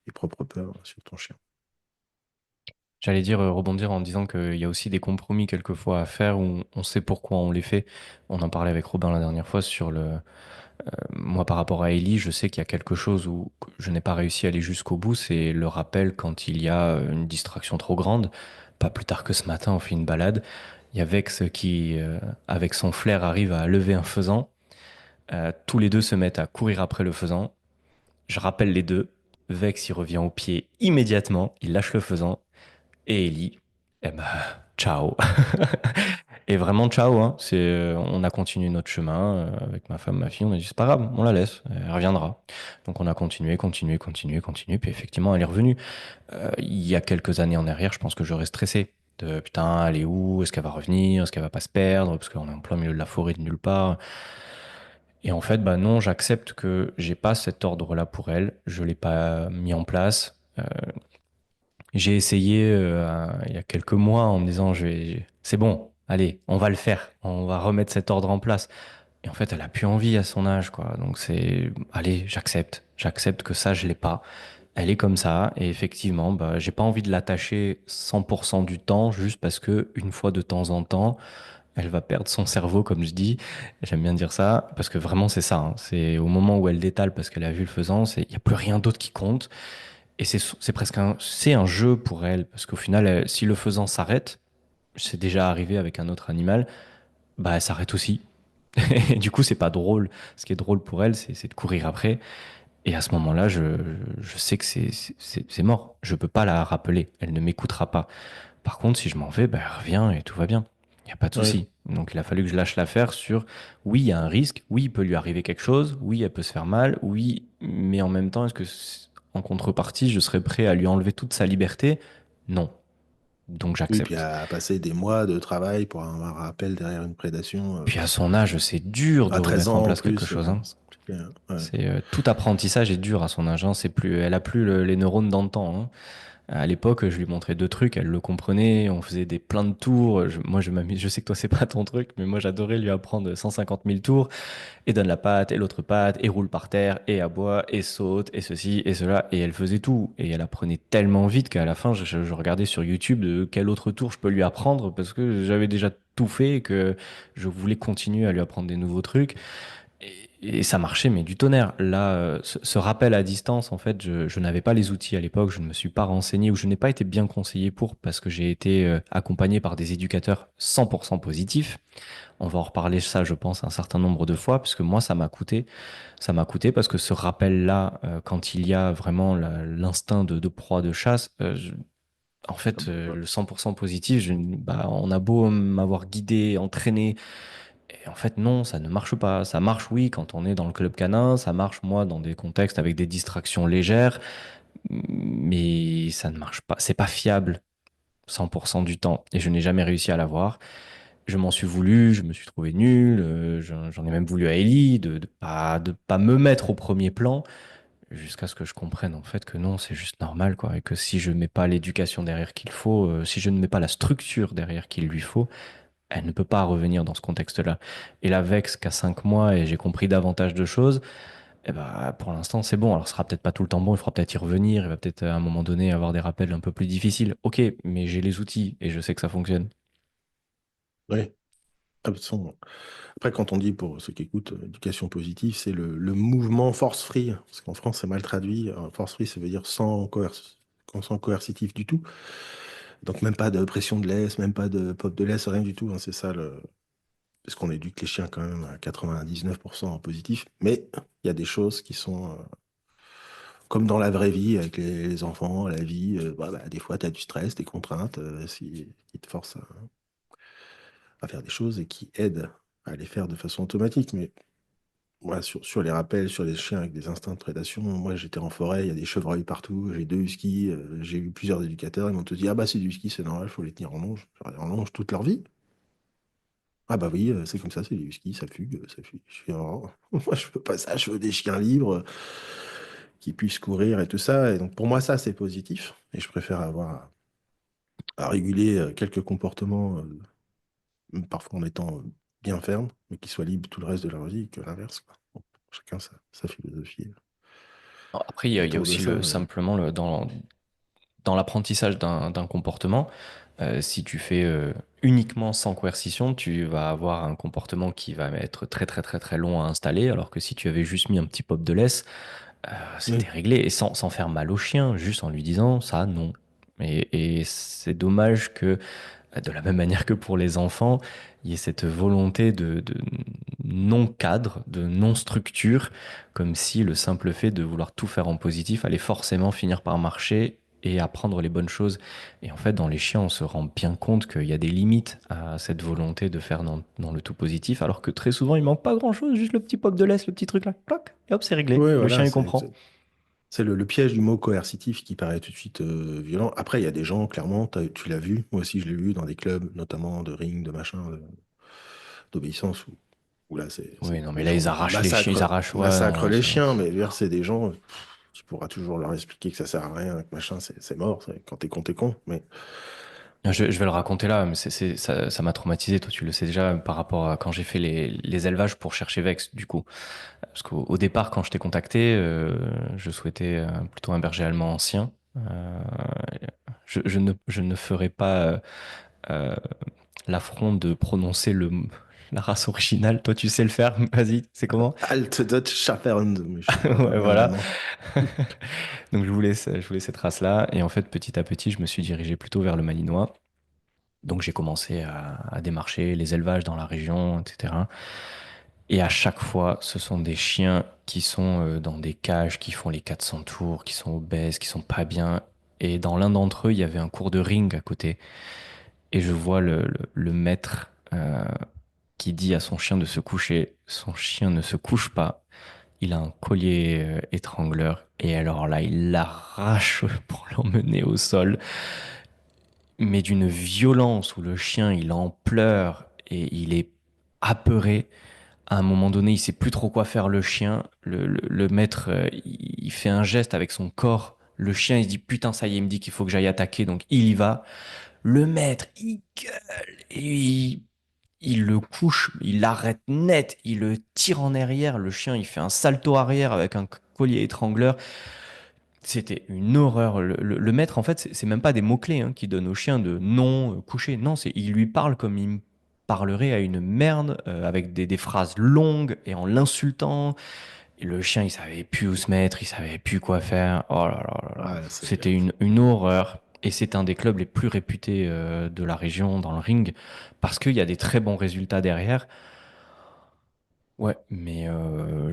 tes propres peurs sur ton chien.
J'allais dire, rebondir en disant qu'il y a aussi des compromis quelquefois à faire où on sait pourquoi on les fait. On en parlait avec Robin la dernière fois sur moi, par rapport à Ellie, je sais qu'il y a quelque chose où je n'ai pas réussi à aller jusqu'au bout, c'est le rappel quand il y a une distraction trop grande. Pas plus tard que ce matin, on fait une balade. Il y a Vex qui, avec son flair, arrive à lever un faisan. Tous les deux se mettent à courir après le faisan. Je rappelle les deux. Vex, il revient au pied immédiatement. Il lâche le faisan. Et Ellie, eh ben, ciao. Et vraiment, ciao, hein. On a continué notre chemin avec ma femme, ma fille. On a dit, c'est pas grave, on la laisse, elle reviendra. Donc on a continué, continué, continué, continué. Puis effectivement, elle est revenue. Il y a quelques années en arrière, je pense que j'aurais stressé. De putain, elle est où? Est-ce qu'elle va revenir? Est-ce qu'elle va pas se perdre? Parce qu'on est en plein milieu de la forêt de nulle part. Et en fait, bah non, j'accepte que j'ai pas cet ordre-là pour elle. Je l'ai pas mis en place. J'ai essayé il y a quelques mois en me disant, c'est bon, allez, on va le faire, on va remettre cet ordre en place. Et en fait, elle a plus envie à son âge, quoi. Donc allez, j'accepte que ça, je l'ai pas. Elle est comme ça, et effectivement, bah, j'ai pas envie de l'attacher 100% du temps, juste parce que une fois de temps en temps, elle va perdre son cerveau, comme je dis. J'aime bien dire ça, parce que vraiment, c'est ça, hein. C'est au moment où elle détale parce qu'elle a vu le faisant, il y a plus rien d'autre qui compte. Et c'est presque c'est un jeu pour elle, parce qu'au final, si le faisant s'arrête, c'est déjà arrivé avec un autre animal, bah elle s'arrête aussi. Et du coup, c'est pas drôle. Ce qui est drôle pour elle, c'est de courir après. Et à ce moment-là, je sais que c'est mort. Je peux pas la rappeler. Elle ne m'écoutera pas. Par contre, si je m'en vais, bah, elle revient et tout va bien. Il n'y a pas de
Ouais.
souci. Donc il a fallu que je lâche l'affaire sur oui, il y a un risque, oui, il peut lui arriver quelque chose, oui, elle peut se faire mal, oui, mais en même temps, en contrepartie, je serais prêt à lui enlever toute sa liberté? Non. Donc
Oui, puis
j'accepte.
à passer des mois de travail pour avoir un rappel derrière une prédation,
Puis à son âge, c'est dur de
à 13
remettre en
ans en
place quelque
plus,
chose, hein.
c'est compliqué, hein. Ouais.
C'est tout apprentissage est dur à son âge, hein. C'est plus, elle a plus les neurones d'antan, hein. À l'époque, je lui montrais deux trucs, elle le comprenait, on faisait des plein de tours. Moi, je m'amuse, je sais que toi, c'est pas ton truc, mais moi, j'adorais lui apprendre 150 000 tours, et donne la patte, et l'autre patte, et roule par terre, et aboie, et saute, et ceci, et cela, et elle faisait tout. Et elle apprenait tellement vite qu'à la fin, je regardais sur YouTube de quel autre tour je peux lui apprendre, parce que j'avais déjà tout fait, et que je voulais continuer à lui apprendre des nouveaux trucs. Et ça marchait, mais du tonnerre. Là, ce rappel à distance, en fait, je n'avais pas les outils à l'époque, je ne me suis pas renseigné ou je n'ai pas été bien conseillé pour parce que j'ai été accompagné par des éducateurs 100% positifs. On va en reparler ça, je pense, un certain nombre de fois, puisque moi, ça m'a coûté. Ça m'a coûté parce que ce rappel-là, quand il y a vraiment l'instinct de proie de chasse, en fait, le 100% positif, bah, on a beau m'avoir guidé, entraîné, et en fait, non, ça ne marche pas. Ça marche, oui, quand on est dans le club canin, ça marche, moi, dans des contextes avec des distractions légères, mais ça ne marche pas. C'est pas fiable 100% du temps. Et je n'ai jamais réussi à l'avoir. Je m'en suis voulu, je me suis trouvé nul, j'en ai même voulu à Ellie de pas me mettre au premier plan, jusqu'à ce que je comprenne en fait que non, c'est juste normal, quoi. Et que si je mets pas l'éducation derrière qu'il faut, si je ne mets pas la structure derrière qu'il lui faut, elle ne peut pas revenir dans ce contexte-là. Et la Vex qu'à 5 mois et j'ai compris davantage de choses, eh ben, pour l'instant, c'est bon. Alors, ce sera peut-être pas tout le temps bon, il faudra peut-être y revenir, il va peut-être à un moment donné avoir des rappels un peu plus difficiles. Ok, mais j'ai les outils et je sais que ça fonctionne.
Ouais. Ah, de toute façon, après, quand on dit, pour ceux qui écoutent, éducation positive, c'est le mouvement force-free. Parce qu'en France, c'est mal traduit. Force-free, ça veut dire sans coercitif du tout. Donc, même pas de pression de laisse, même pas de pop de laisse, rien du tout, hein. C'est ça le. Parce qu'on éduque les chiens quand même à 99% en positif. Mais il y a des choses qui sont comme dans la vraie vie, avec les enfants, la vie. Des fois, tu as du stress, des contraintes qui te forcent à faire des choses et qui aident à les faire de façon automatique. Mais moi, sur les rappels, sur les chiens avec des instincts de prédation, moi j'étais en forêt, il y a des chevreuils partout, j'ai deux huskies, j'ai eu plusieurs éducateurs, ils m'ont tous dit, ah bah c'est du husky, c'est normal, il faut les tenir en longe. Genre, en longe toute leur vie. Ah bah oui, c'est comme ça, c'est des huskies, ça fugue, ça fugue. Je suis, oh, moi je veux pas ça, je veux des chiens libres qui puissent courir et tout ça. Et donc pour moi ça c'est positif. Et je préfère avoir à réguler quelques comportements, parfois en étant bien ferme, mais qui soient libres tout le reste de leur vie que l'inverse, quoi. Bon, chacun sa philosophie.
Après, il y a
autour de
aussi
ça.
simplement dans l'apprentissage d'un comportement. Si tu fais uniquement sans coercition, tu vas avoir un comportement qui va être très très très très long à installer, alors que si tu avais juste mis un petit pop de laisse, c'était
Oui,
réglé, et sans faire mal au chien, juste en lui disant ça, non. Et c'est dommage que, de la même manière que pour les enfants, il y ait cette volonté de non-cadre, de non-structure, comme si le simple fait de vouloir tout faire en positif allait forcément finir par marcher et apprendre les bonnes choses. Et en fait, dans les chiens, on se rend bien compte qu'il y a des limites à cette volonté de faire dans le tout positif, alors que très souvent, il manque pas grand-chose, juste le petit pop de laisse, le petit truc là, clac, et hop, c'est réglé.
ouais,
Le chien,
voilà,
il comprend.
c'est le piège du mot coercitif qui paraît tout de suite violent. Après, il y a des gens, clairement, tu l'as vu, moi aussi je l'ai vu dans des clubs, notamment de ring, de machin, d'obéissance, où là,
Oui, non, mais
les
là,
gens
ils arrachent les chiens, ils arrachent, ouais,
massacrent
non,
les chiens, mais vers c'est des gens, tu pourras toujours leur expliquer que ça sert à rien, que machin, c'est mort, quand t'es con, mais
Je vais le raconter là, mais ça m'a traumatisé, toi tu le sais déjà, par rapport à quand j'ai fait les élevages pour chercher Vex, du coup. Parce qu'au départ, quand je t'ai contacté, je souhaitais plutôt un berger allemand ancien. Je ne ferai pas euh, l'affront de prononcer la race originale. Toi, tu sais le faire, vas-y, c'est comment?
Alt Dutch Shepherd, mais je pourrais pas
Ouais,
bien
voilà.
l'allemand.
Donc je voulais cette race-là. Et en fait, petit à petit, je me suis dirigé plutôt vers le Malinois. Donc j'ai commencé à démarcher les élevages dans la région, etc. Et à chaque fois, ce sont des chiens qui sont dans des cages, qui font les 400 tours, qui sont obèses, qui sont pas bien. Et dans l'un d'entre eux, il y avait un cours de ring à côté. Et je vois le maître qui dit à son chien de se coucher. Son chien ne se couche pas. Il a un collier étrangleur. Et alors là, il l'arrache pour l'emmener au sol, mais d'une violence où le chien, il en pleure et il est apeuré. À un moment donné, il sait plus trop quoi faire, le chien. Le maître, il fait un geste avec son corps. Le chien, il se dit putain, ça y est, il me dit qu'il faut que j'aille attaquer, donc il y va. Le maître, il gueule et il le couche, il l'arrête net, il le tire en arrière. Le chien, il fait un salto arrière avec un collier étrangleur. C'était une horreur. Le maître, en fait, c'est même pas des mots-clés hein, qu'il donne au chien de non, coucher. Non, il lui parle comme il me parlerait à une merde, avec des phrases longues et en l'insultant. Et le chien, il savait plus où se mettre, il savait plus quoi faire. Oh là là là là.
Ouais,
C'était une horreur. Et c'est un des clubs les plus réputés de la région dans le ring parce qu'il y a des très bons résultats derrière. Ouais, mais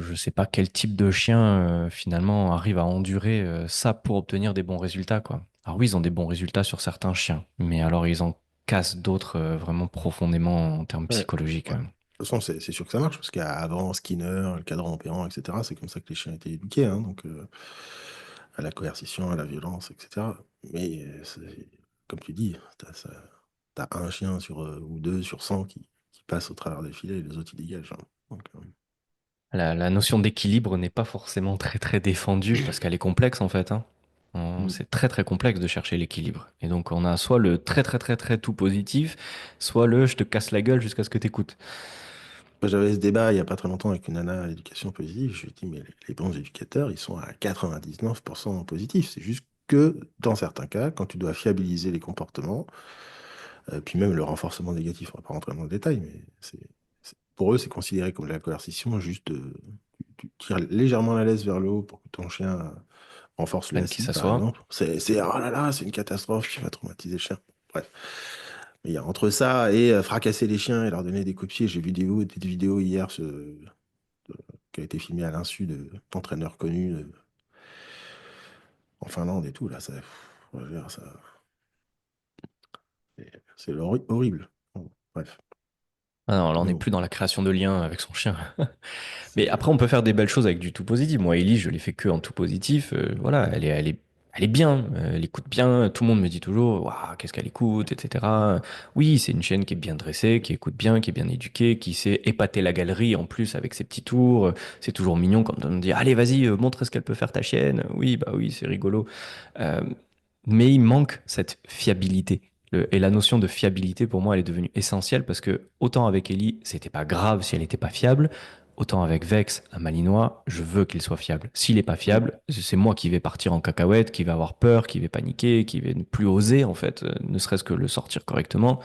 je sais pas quel type de chien finalement arrive à endurer ça pour obtenir des bons résultats, quoi. Alors oui, ils ont des bons résultats sur certains chiens, mais alors ils en cassent d'autres vraiment profondément en termes
ouais,
psychologiques.
ouais. De toute façon, c'est sûr que ça marche, parce qu'avant Skinner, le cadran opérant, etc., c'est comme ça que les chiens étaient éduqués, hein, donc à la coercition, à la violence, etc. Mais comme tu dis, t'as un chien sur, ou deux sur 100 qui passent au travers des filets et les autres ils dégagent, hein. Donc,
La notion d'équilibre n'est pas forcément très très défendue parce qu'elle est complexe en fait, hein.
mm.
C'est très très complexe de chercher l'équilibre. Et donc on a soit le très très très très tout positif, soit le je te casse la gueule jusqu'à ce que t'écoutes.
Moi, j'avais ce débat il n'y a pas très longtemps avec une nana à l'éducation positive. Je lui ai dit, mais les bons éducateurs, ils sont à 99% positifs. C'est juste que dans certains cas, quand tu dois fiabiliser les comportements, puis même le renforcement négatif, on va pas rentrer dans le détail, mais pour eux, c'est considéré comme de la coercition, juste tu tires légèrement la laisse vers le haut pour que ton chien renforce
Même qui
l'assis, par
s'assoit.
exemple. Oh là là, c'est une catastrophe qui va traumatiser le chien. Bref. Mais il y a entre ça et fracasser les chiens et leur donner des coups de pied. J'ai vu des vidéos hier qui a été filmée à l'insu d'entraîneurs connus en Finlande et tout. Là, je veux dire, c'est horrible. Bon, bref.
Ah non, là on
Mais
n'est
bon,
plus dans la création de liens avec son chien. Mais
c'est.
après, on peut faire des belles choses avec du tout positif. Moi, Ellie, je l'ai fait que en tout positif. Voilà, elle est bien. Elle écoute bien. Tout le monde me dit toujours, waouh, qu'est-ce qu'elle écoute, etc. Oui, c'est une chienne qui est bien dressée, qui écoute bien, qui est bien éduquée, qui sait épater la galerie en plus avec ses petits tours. C'est toujours mignon quand on me dit, allez, vas-y, montre ce qu'elle peut faire ta chienne. Oui, bah oui, c'est rigolo. Euh, mais il manque cette fiabilité. Et la notion de fiabilité, pour moi, elle est devenue essentielle parce que autant avec Ellie, c'était pas grave si elle n'était pas fiable, Autant avec Vex, un Malinois, je veux qu'il soit fiable. S'il n'est pas
Mm.
fiable, c'est moi qui vais partir en cacahuète, qui vais avoir peur, qui vais paniquer, qui vais ne plus oser, en fait, ne serait-ce que le sortir correctement.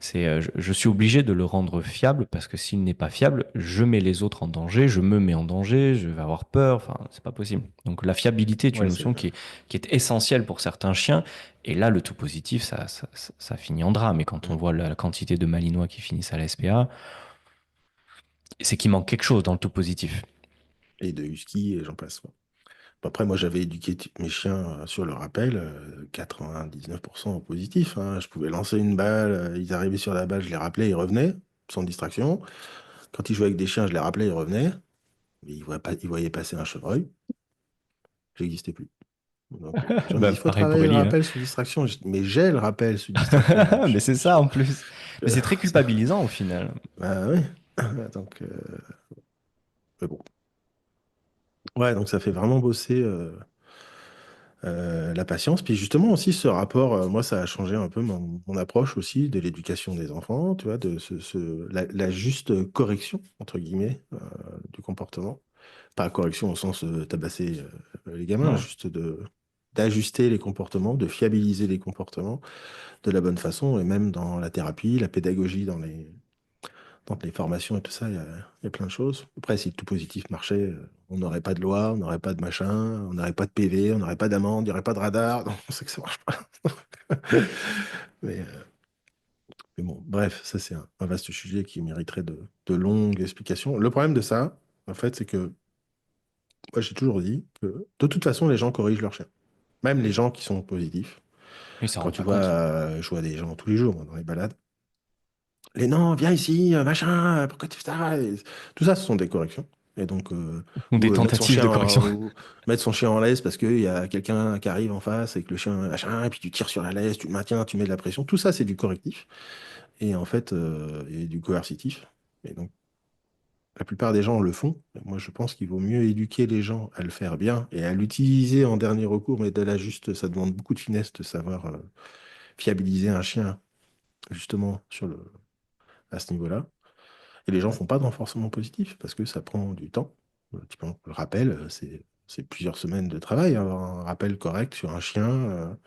Je suis obligé de le rendre fiable parce que s'il n'est pas fiable, je mets les autres en danger, je me mets en danger, je vais avoir peur, enfin, c'est pas possible. Donc la fiabilité est une
Ouais, c'est
notion qui est essentielle pour certains chiens. Et là, le tout positif, ça finit en drame. Et quand on
mm.
voit la quantité de Malinois qui finissent à la SPA, c'est qu'il manque quelque chose dans le tout positif.
Et de husky, et j'en passe. Après, moi, j'avais éduqué mes chiens sur le rappel, 99% en positif, hein. Je pouvais lancer une balle, ils arrivaient sur la balle, je les rappelais, ils revenaient, sans distraction. Quand ils jouaient avec des chiens, je les rappelais, ils revenaient. Mais ils voyaient passer un chevreuil, j'existais plus. Donc, les gens me
Bah,
disent, il faut
pareil pour
travailler le
Ellie, hein.
rappel sous distraction. Mais j'ai le rappel sous distraction.
Mais c'est ça en plus. Mais c'est très
C'est-
culpabilisant au final.
Bah oui. Donc, mais bon. Ouais, donc ça fait vraiment bosser la patience. Puis justement aussi ce rapport, moi ça a changé un peu mon approche aussi de l'éducation des enfants, tu vois, de la juste correction, entre guillemets, du comportement. Pas correction au sens tabasser les gamins,
Non.
juste d'ajuster les comportements, de fiabiliser les comportements de la bonne façon, et même dans la thérapie, la pédagogie, dans les formations et tout ça, il y a plein de choses. Après, si tout positif marchait, on n'aurait pas de loi, on n'aurait pas de machin, on n'aurait pas de PV, on n'aurait pas d'amende, il n'y aurait pas de radar. Donc, on sait que ça marche pas. Mais, euh, mais bon, bref, ça c'est un vaste sujet qui mériterait de longues explications. Le problème de ça, en fait, c'est que moi j'ai toujours dit que de toute façon, les gens corrigent leurs chiens. Même les gens qui sont positifs.
Ils s'en
Quand
rendent
tu
pas
vois,
compte.
je vois des gens tous les jours moi, dans les balades. Les non, viens ici, machin, pourquoi tu fais ça? Tout ça, ce sont des corrections. Et donc,
Ou
ou
des tentatives de correction.
mettre son chien en laisse parce qu'il y a quelqu'un qui arrive en face et que le chien, machin, et puis tu tires sur la laisse, tu le maintiens, tu mets de la pression. Tout ça, c'est du correctif. Et en fait, et du coercitif. Et donc, la plupart des gens le font. Moi, je pense qu'il vaut mieux éduquer les gens à le faire bien et à l'utiliser en dernier recours, mais de la juste, ça demande beaucoup de finesse de savoir fiabiliser un chien, justement, à ce niveau-là. Et les gens font pas de renforcement positif parce que ça prend du temps. Typiquement, le rappel, c'est plusieurs semaines de travail, hein, avoir un rappel correct sur un chien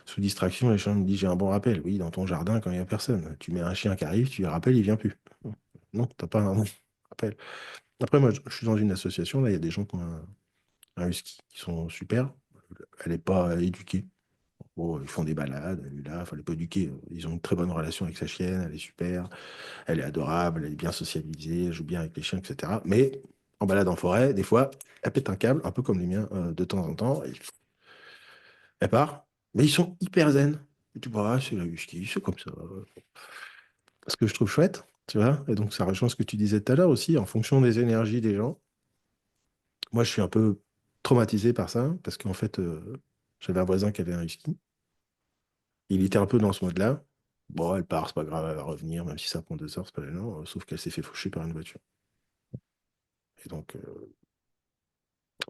sous distraction. Les chiens me disent, j'ai un bon rappel. Oui, dans ton jardin, quand il n'y a personne. Tu mets un chien qui arrive, tu le rappelles, il vient plus. Non, t'as pas un bon rappel. Après, moi, je suis dans une association, là, il y a des gens qui ont un husky qui sont super. Elle n'est pas éduquée. Bon, ils font des balades, elle est là, il fallait pas éduquer. Ils ont une très bonne relation avec sa chienne, elle est super. Elle est adorable, elle est bien sociabilisée, elle joue bien avec les chiens, etc. Mais en balade en forêt, des fois, elle pète un câble, un peu comme les miens, de temps en temps, et elle part. Mais ils sont hyper zen. Et tu vois, ah, c'est la husky, c'est comme ça. Ce que je trouve chouette, tu vois. Et donc, ça rejoint ce que tu disais tout à l'heure aussi, en fonction des énergies des gens. Moi, je suis un peu traumatisé par ça, parce qu'en fait, j'avais un voisin qui avait un husky. Il était un peu dans ce mode-là. Bon, elle part, c'est pas grave, elle va revenir, même si ça prend 2 heures, c'est pas gênant, sauf qu'elle s'est fait faucher par une voiture. Et donc,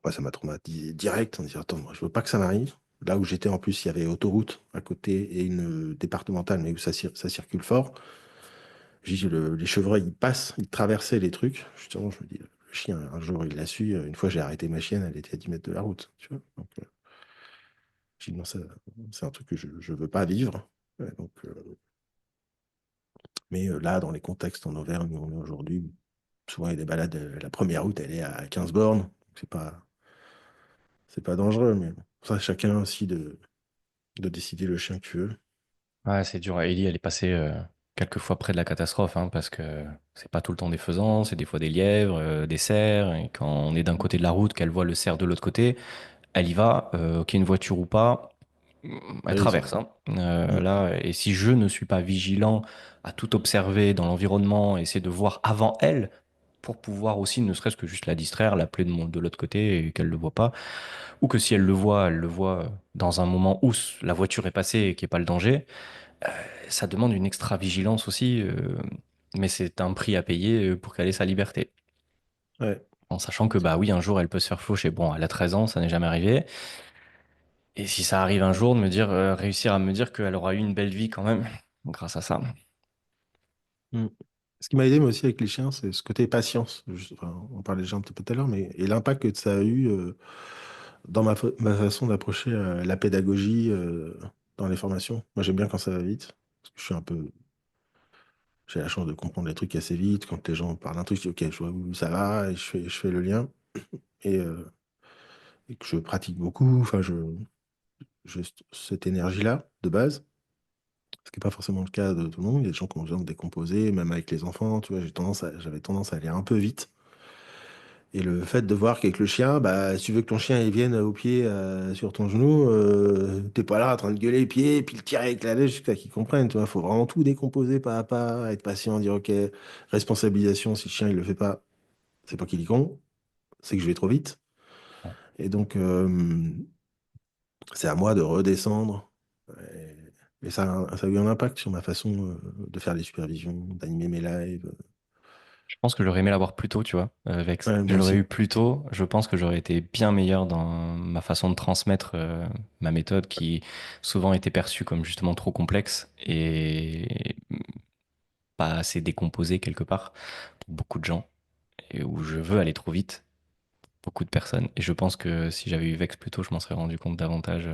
ouais, ça m'a traumatisé direct en disant, attends, moi, je veux pas que ça m'arrive. Là où j'étais, en plus, il y avait autoroute à côté et une départementale, mais où ça circule fort. J'ai dit, les chevreuils, ils passent, ils traversaient les trucs. Justement, je me dis, le chien, un jour, il l'a su. Une fois, j'ai arrêté ma chienne, elle était à 10 mètres de la route. Tu vois. Donc, j'ai dit, non, ça, c'est un truc que je ne veux pas vivre. Ouais, donc, mais là, dans les contextes en Auvergne où on est aujourd'hui, souvent, il y a des balades. La première route, elle est à 15 bornes. Donc, c'est pas dangereux, mais bon, ça, chacun aussi de décider le chien que tu veux.
Ouais, c'est dur. Ellie, elle est passée quelques fois près de la catastrophe, hein, parce que c'est pas tout le temps des faisans, c'est des fois des lièvres, des cerfs. Et quand on est d'un côté de la route, qu'elle voit le cerf de l'autre côté, elle y va, qu'il y ait une voiture ou pas, elle
Oui, c'est
traverse,
ça.
hein.
Mm.
Là, et si je ne suis pas vigilant à tout observer dans l'environnement, essayer de voir avant elle, pour pouvoir aussi, ne serait-ce que juste la distraire, l'appeler de l'autre côté et qu'elle ne le voit pas, ou que si elle le voit, elle le voit dans un moment où la voiture est passée et qu'il n'y ait pas le danger, ça demande une extra vigilance aussi, mais c'est un prix à payer pour qu'elle ait sa liberté.
Ouais.
En sachant que, bah oui, un jour, elle peut se faire faucher. Bon, elle a 13 ans, ça n'est jamais arrivé. Et si ça arrive un jour, de me dire, réussir à me dire qu'elle aura eu une belle vie quand même, grâce à ça.
Mm. Ce qui m'a aidé, moi aussi, avec les chiens, c'est ce côté patience. Enfin, on parlait déjà un petit peu tout à l'heure, mais et l'impact que ça a eu dans ma façon d'approcher la pédagogie dans les formations. Moi, j'aime bien quand ça va vite, parce que je suis un peu, j'ai la chance de comprendre les trucs assez vite. Quand les gens parlent d'un truc, je dis OK, je vois où ça va, et je fais le lien, et que je pratique beaucoup. Enfin, j'ai cette énergie-là de base. Ce qui n'est pas forcément le cas de tout le monde. Il y a des gens qui ont besoin de décomposer, même avec les enfants, tu vois, j'avais tendance à aller un peu vite. Et le fait de voir qu'avec le chien, bah, si tu veux que ton chien il vienne au pied sur ton genou, t'es pas là en train de gueuler les pieds et puis le tirer avec la lèche jusqu'à qu'il comprenne. Tu vois, faut vraiment tout décomposer pas à pas, être patient, dire OK, responsabilisation, si le chien il le fait pas, c'est pas qu'il est con, c'est que je vais trop vite.
Ouais.
Et donc, c'est à moi de redescendre. Et ça a eu un impact sur ma façon de faire les supervisions, d'animer mes lives.
Je pense que j'aurais aimé l'avoir plus tôt, tu vois, Vex.
Ouais,
Je
moi
l'aurais
aussi.
eu plus tôt, je pense que j'aurais été bien meilleur dans ma façon de transmettre ma méthode qui souvent était perçue comme justement trop complexe et pas assez décomposée quelque part pour beaucoup de gens et où je veux aller trop vite, beaucoup de personnes. Et je pense que si j'avais eu Vex plus tôt, je m'en serais rendu compte davantage.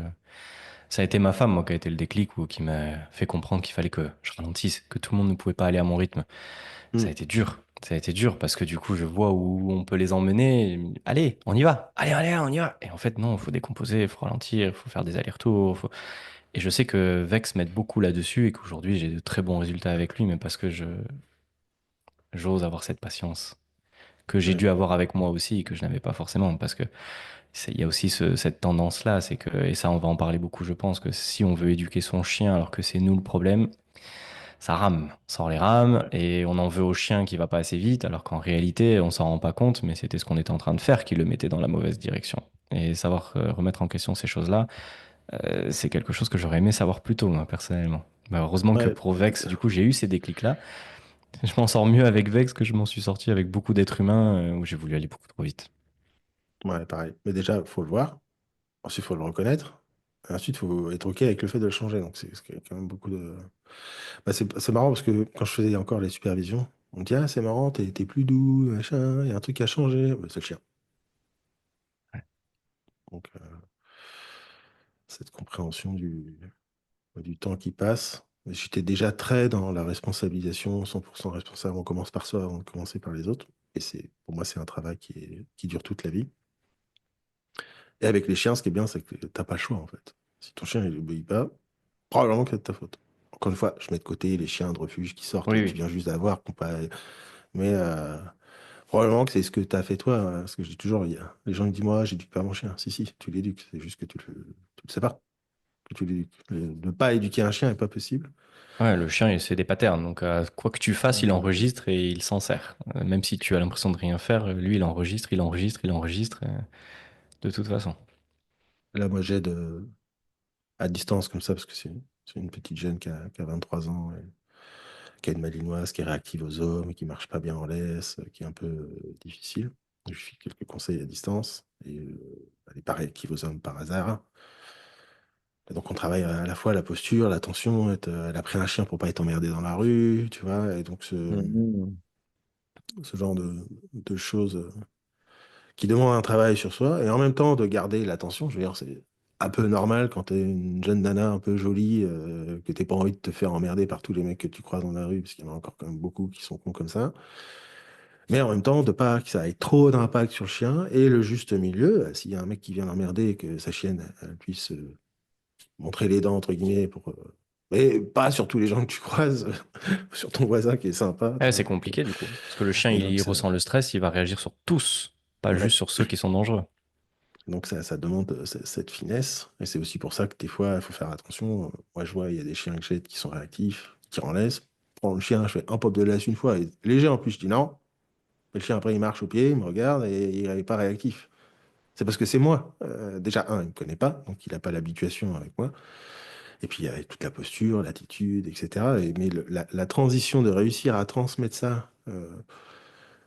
Ça a été ma femme, moi, qui a été le déclic ou qui m'a fait comprendre qu'il fallait que je ralentisse, que tout le monde ne pouvait pas aller à mon rythme. Ça a
Mm.
été dur. Ça a été dur parce que du coup, je vois où on peut les emmener. Allez, on y va. Allez, allez, on y va. Et en fait, non, il faut décomposer, il faut ralentir, il faut faire des allers-retours. Et je sais que Vex m'aide beaucoup là-dessus et qu'aujourd'hui, j'ai de très bons résultats avec lui, mais parce que j'ose avoir cette patience que j'ai
Ouais.
dû avoir avec moi aussi et que je n'avais pas forcément. Parce que il y a aussi cette tendance-là, c'est que, et ça, on va en parler beaucoup, je pense, que si on veut éduquer son chien alors que c'est nous le problème, ça rame, ça sort les rames
Ouais.
et on en veut au chien qui va pas assez vite, alors qu'en réalité, on s'en rend pas compte, mais c'était ce qu'on était en train de faire qui le mettait dans la mauvaise direction. Et savoir remettre en question ces choses-là, c'est quelque chose que j'aurais aimé savoir plus tôt, moi, personnellement. Mais heureusement que
Ouais.
pour Vex, du coup, j'ai eu ces déclics-là. Je m'en sors mieux avec Vex que je m'en suis sorti avec beaucoup d'êtres humains où j'ai voulu aller beaucoup trop vite.
Ouais, pareil. Mais déjà, il faut le voir. Ensuite, il faut le reconnaître. Et ensuite, il faut être OK avec le fait de le changer. Donc, c'est quand même beaucoup de. Bah, c'est marrant parce que quand je faisais encore les supervisions, on me dit, ah, c'est marrant, t'es plus doux, machin, il y a un truc qui a changé. Bah, c'est le chien. Donc, cette compréhension du temps qui passe. Mais j'étais déjà très dans la responsabilisation, 100% responsable. On commence par soi avant de commencer par les autres. Et pour moi, c'est un travail qui dure toute la vie. Et avec les chiens, ce qui est bien, c'est que t'as pas le choix, en fait. Si ton chien, il obéit pas, probablement que c'est de ta faute. Encore une fois, je mets de côté les chiens de refuge qui sortent
Oui,
et que tu
oui.
viens juste d'avoir. Mais probablement que c'est ce que tu as fait toi. Parce que je dis toujours, les gens me disent, moi, j'éduque pas mon chien. Si, si, tu l'éduques. C'est juste que tu le sais pas que tu l'éduques. Ne pas éduquer un chien n'est pas possible.
Ouais, le chien, c'est des patterns. Donc, quoi que tu fasses, il
Donc,
enregistre et il s'en sert. Même si tu as l'impression de rien faire, lui, il enregistre, il enregistre, il enregistre, de toute façon.
là, moi, j'aide à distance comme ça, parce que c'est une petite jeune qui a 23 ans, et qui a une malinoise, qui est réactive aux hommes, qui marche pas bien en laisse, qui est un peu difficile. Je lui file quelques conseils à distance. Et elle est pas réactive aux hommes par hasard. Et donc on travaille à la fois la posture, l'attention. Elle a pris un chien pour pas être emmerdée dans la rue, tu vois. Et donc
Mhm.
ce genre de choses qui demandent un travail sur soi et en même temps de garder l'attention. Je veux dire, c'est un peu normal quand t'es une jeune nana un peu jolie, que t'aies pas envie de te faire emmerder par tous les mecs que tu croises dans la rue, parce qu'il y en a encore quand même beaucoup qui sont cons comme ça. Mais en même temps, de pas que ça ait trop d'impact sur le chien et le juste milieu. S'il y a un mec qui vient l'emmerder et que sa chienne elle puisse montrer les dents, entre guillemets, mais pas sur tous les gens que tu croises, sur ton voisin qui est sympa, tu
Ouais,
vois.
c'est compliqué, du coup. Parce que le chien,
Et
il
donc,
ressent le stress, il va réagir sur tous, pas juste
ouais.
sur ceux qui sont dangereux.
Donc ça demande cette finesse. Et c'est aussi pour ça que des fois, il faut faire attention. Moi, je vois, il y a des chiens que j'ai qui sont réactifs, qui tirent en laisse. Prends le chien, je fais un pop de laisse une fois, et léger en plus, je dis non. Et le chien, après, il marche au pied, il me regarde et il n'est pas réactif. C'est parce que c'est moi. Déjà, un, il ne me connaît pas, donc il n'a pas l'habituation avec moi. Et puis, il y a toute la posture, l'attitude, etc. Mais la transition de réussir à transmettre ça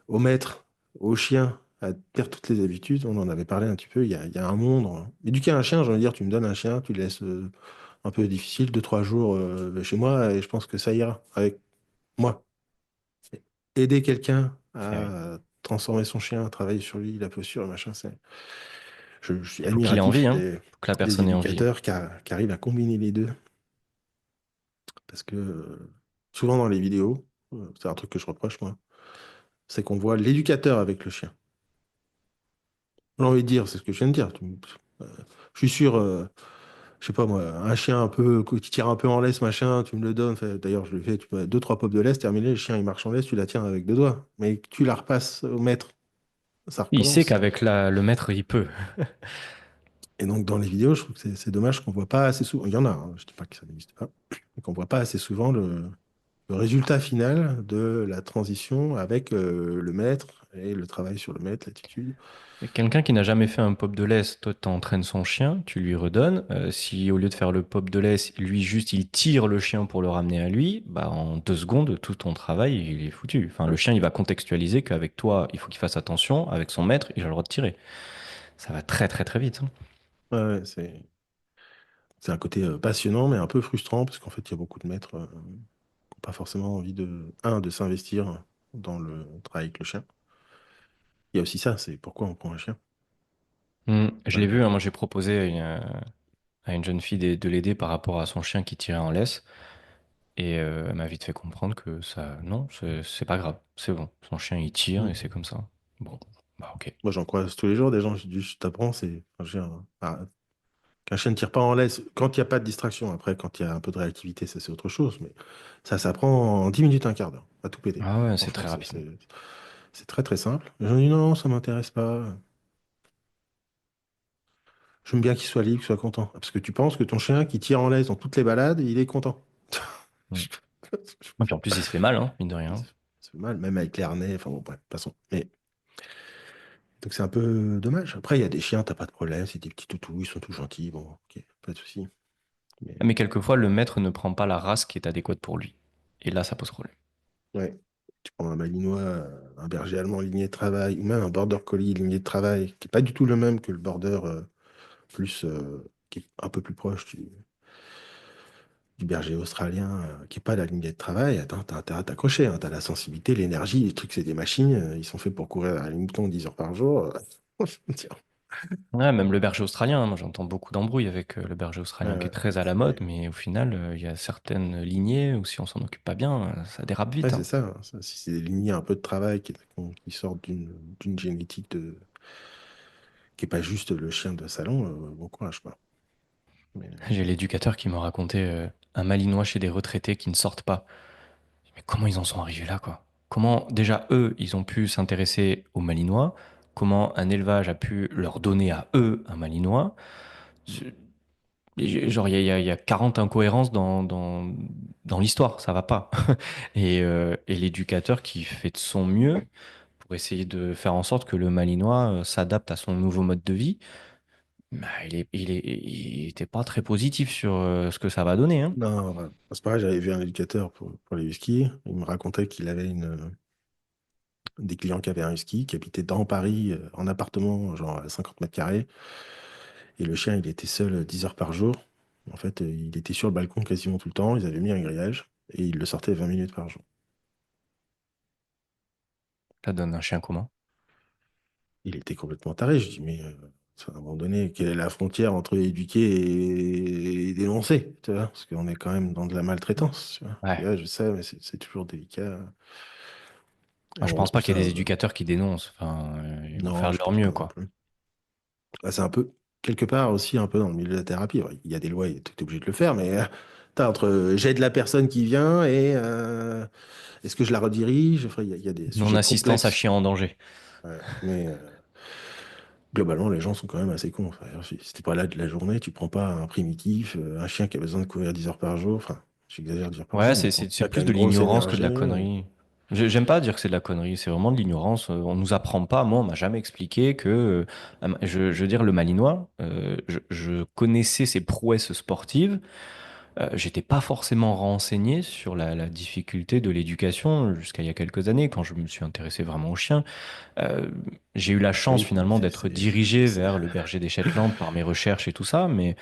au maître, au chien, à perdre toutes les habitudes, on en avait parlé un petit peu, il y a un monde. Éduquer un chien, j'ai envie de dire, tu me donnes un chien, tu le laisses un peu difficile, 2, 3 jours chez moi, et je pense que ça ira avec moi. aider quelqu'un
Eh oui.
à transformer son chien, à travailler sur lui, la posture, le machin, je suis
Il faut qu'il ait envie,
admiratif
hein. Faut que la
des
personne ait envie.
éducateurs qui arrivent à combiner les deux. Parce que souvent dans les vidéos, c'est un truc que je reproche, moi, c'est qu'on voit l'éducateur avec le chien. J'ai envie de dire, c'est ce que je viens de dire. Euh, je suis sûr, je sais pas moi, un chien un peu qui tire un peu en laisse, machin, tu me le donnes. D'ailleurs, je le fais, tu peux deux, trois pop de laisse, terminé, le chien il marche en laisse, tu la tiens avec deux doigts. Mais que tu la repasses au maître, ça
Il sait
recommence.
qu'avec le maître, il peut.
Et donc dans les vidéos, je trouve que c'est dommage qu'on voit pas assez souvent. Il y en a, hein, je dis pas que ça n'existe pas, mais qu'on voit pas assez souvent le résultat final de la transition avec le maître et le travail sur le maître, l'attitude.
Mais quelqu'un qui n'a jamais fait un pop de laisse, toi, t'entraînes son chien, tu lui redonnes. Si au lieu de faire le pop de laisse, lui juste il tire le chien pour le ramener à lui, bah en 2 secondes, tout ton travail, il est foutu. Enfin, le chien, il va contextualiser qu'avec toi, il faut qu'il fasse attention. Avec son maître, il a le droit de tirer. Ça va très très très vite, hein.
Ouais, ouais, c'est un côté passionnant, mais un peu frustrant, parce qu'en fait, il y a beaucoup de maîtres qui n'ont pas forcément envie de s'investir dans le travail avec le chien. Il y a aussi ça, c'est pourquoi on prend un chien.
Je
Pas
l'ai vu, hein,
le-
moi j'ai proposé à une jeune fille de l'aider par rapport à son chien qui tirait en laisse. Et elle m'a vite fait comprendre que ça, non, c'est pas grave, c'est bon. Son chien il tire et
Hmm.
c'est comme ça. Bon, bah ok.
Moi, j'en croise tous les jours des gens, je t'apprends, enfin, qu'un chien ne tire pas en laisse quand il n'y a pas de distraction. Après, quand il y a un peu de réactivité, ça c'est autre chose, mais ça s'apprend en 10 minutes, un quart d'heure, à tout péter.
Ah ouais, c'est
Franchement,
très rapide.
c'est très très simple. Les gens disent non, non, ça m'intéresse pas. J'aime bien qu'il soit libre, qu'il soit content. Parce que tu penses que ton chien qui tire en laisse dans toutes les balades, il est content.
Mm. Et puis en plus il se fait mal, hein, mine de
Il
rien.
se fait mal, même avec les harnais, enfin bon, bref, passons. Mais, donc c'est un peu dommage. Après, il y a des chiens, t'as pas de problème, c'est des petits toutous, ils sont tout gentils, bon, ok, pas de souci. Mais
Mais quelquefois le maître ne prend pas la race qui est adéquate pour lui. Et là ça pose problème.
ouais, tu prends un malinois, un berger allemand ligné de travail, ou même un border collie ligné de travail, qui est pas du tout le même que le border qui est un peu plus proche du berger australien, qui est pas la lignée de travail. Attends, t'as intérêt à t'accrocher, hein, t'as la sensibilité, l'énergie, les trucs, c'est des machines, ils sont faits pour courir à une mouton 10 heures par jour. Je veux dire,
Ouais, même le berger australien, hein, moi j'entends beaucoup d'embrouilles avec le berger australien qui est très à la mode, mais au final il y a certaines lignées où si on s'en occupe pas bien, ça dérape
ouais,
vite,
c'est
hein.
ça, hein, si c'est des lignées un peu de travail qui sortent d'une génétique qui est pas juste le chien de salon, bon courage, quoi. Mais,
J'ai l'éducateur qui me racontait un malinois chez des retraités qui ne sortent pas. Mais comment ils en sont arrivés là, quoi? Comment, déjà, eux, ils ont pu s'intéresser aux Malinois? Comment un élevage a pu leur donner à eux un Malinois? C'est- Genre, il y a 40 incohérences dans l'histoire, ça va pas. Et l'éducateur qui fait de son mieux pour essayer de faire en sorte que le Malinois s'adapte à son nouveau mode de vie, bah, il était pas très positif sur ce que ça va donner, hein.
non, ouais. C'est pareil, j'avais vu un éducateur pour les huskies. Il me racontait qu'il avait des clients qui avaient un husky, qui habitaient dans Paris, en appartement, genre à 50 mètres carrés. Et le chien, il était seul 10 heures par jour. En fait, il était sur le balcon quasiment tout le temps. Ils avaient mis un grillage et il le sortait 20 minutes par jour.
Ça donne un chien comment?
Il était complètement taré. Je dis, mais à un moment donné, quelle est la frontière entre éduquer et dénoncer, tu vois? Parce qu'on est quand même dans de la maltraitance, tu vois. Et
Ouais.
là, je sais, mais c'est toujours délicat. Et
Enfin, je
bon,
pense
c'est pour
pas qu'il y
ça.
ait des éducateurs qui dénoncent. Enfin, ils vont faire
Non,
de
je
leur
pense
mieux,
pas non
quoi.
plus. Ah, c'est un peu, quelque part aussi, un peu dans le milieu de la thérapie. Ouais, il y a des lois, tu es obligé de le faire, mais t'as entre j'aide la personne qui vient et est-ce que je la redirige? Enfin, il y a des sujets
Non-assistance à
complexes.
chien en danger.
Ouais, mais globalement, les gens sont quand même assez cons. Enfin, si t'es pas là de la journée, tu prends pas un primitif, un chien qui a besoin de courir 10 heures par jour. Enfin, j'exagère 10 heures par
Ouais,
jour, mais bon,
c'est
t'as quand
plus
même
de
une grosse
l'ignorance que de
énergie.
la connerie. J'aime pas dire que c'est de la connerie, c'est vraiment de l'ignorance. On nous apprend pas. Moi, on m'a jamais expliqué que, je veux dire, le Malinois, je connaissais ses prouesses sportives. J'étais pas forcément renseigné sur la difficulté de l'éducation jusqu'à il y a quelques années, quand je me suis intéressé vraiment aux chiens. Euh, j'ai eu la chance
Oui, mais
finalement d'être dirigé vers le berger des Shetland par mes recherches et tout ça, mais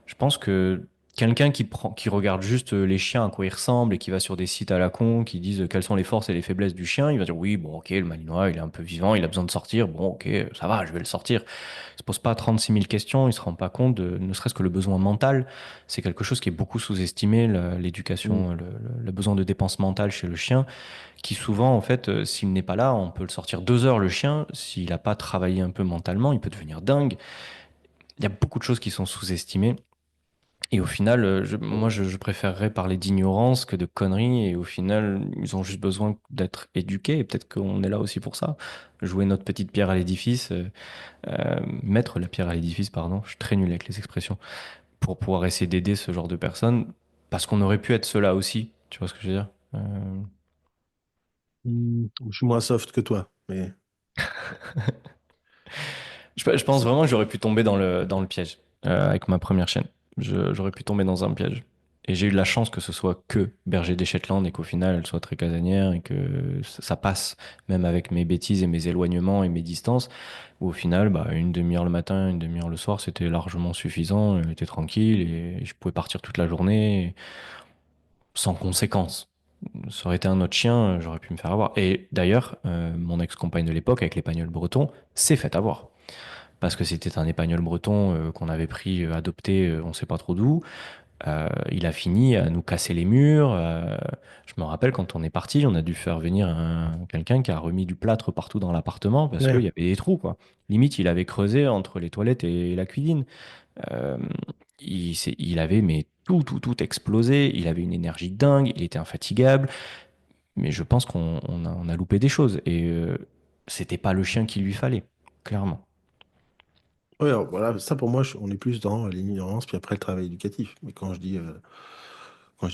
je pense que quelqu'un qui regarde juste les chiens, à quoi ils ressemblent, et qui va sur des sites à la con, qui disent quelles sont les forces et les faiblesses du chien, il va dire oui, bon, ok, le Malinois, il est un peu vivant, il a besoin de sortir, bon, ok, ça va, je vais le sortir. Il se pose pas 36 000 questions, il se rend pas compte de, ne serait-ce que le besoin mental, c'est quelque chose qui est beaucoup sous-estimé,
Mm.
l'éducation, le besoin de dépense mentale chez le chien, qui souvent, en fait, s'il n'est pas là, on peut le sortir 2 heures, le chien, s'il n'a pas travaillé un peu mentalement, il peut devenir dingue. Il y a beaucoup de choses qui sont sous-estimées. Et au final, moi, je préférerais parler d'ignorance que de conneries. Et au final, ils ont juste besoin d'être éduqués. Et peut-être qu'on est là aussi pour ça. Jouer notre petite pierre à l'édifice, mettre la pierre à l'édifice, pardon. Je suis très nul avec les expressions. Pour pouvoir essayer d'aider ce genre de personnes. Parce qu'on aurait pu être cela aussi. Tu vois ce que je veux dire?
Je suis moins soft que toi, mais
Je pense
ça.
vraiment que j'aurais pu tomber dans le piège avec ma première chaîne. J'aurais pu tomber dans un piège. Et j'ai eu de la chance que ce soit que Berger des Shetland et qu'au final, elle soit très casanière et que ça passe, même avec mes bêtises et mes éloignements et mes distances, où au final, bah, une demi-heure le matin, une demi-heure le soir, c'était largement suffisant. Elle était tranquille et je pouvais partir toute la journée sans conséquence. Ça aurait été un autre chien, j'aurais pu me faire avoir. Et d'ailleurs, mon ex-compagne de l'époque, avec l'Épagnol breton, s'est fait avoir parce que c'était un épagneul breton qu'on avait pris, adopté, on sait pas trop d'où. Il a fini à nous casser les murs. Je me rappelle quand on est parti, on a dû faire venir quelqu'un qui a remis du plâtre partout dans l'appartement parce qu'il
Ouais.
y avait des trous, quoi. Limite, il avait creusé entre les toilettes et la cuisine. Euh, il avait mais tout explosé. Il avait une énergie dingue. Il était infatigable. Mais je pense qu'on a loupé des choses et c'était pas le chien qu'il lui fallait, clairement.
Ouais, alors, voilà, ça pour moi, on est plus dans l'ignorance, puis après le travail éducatif. Mais quand je dis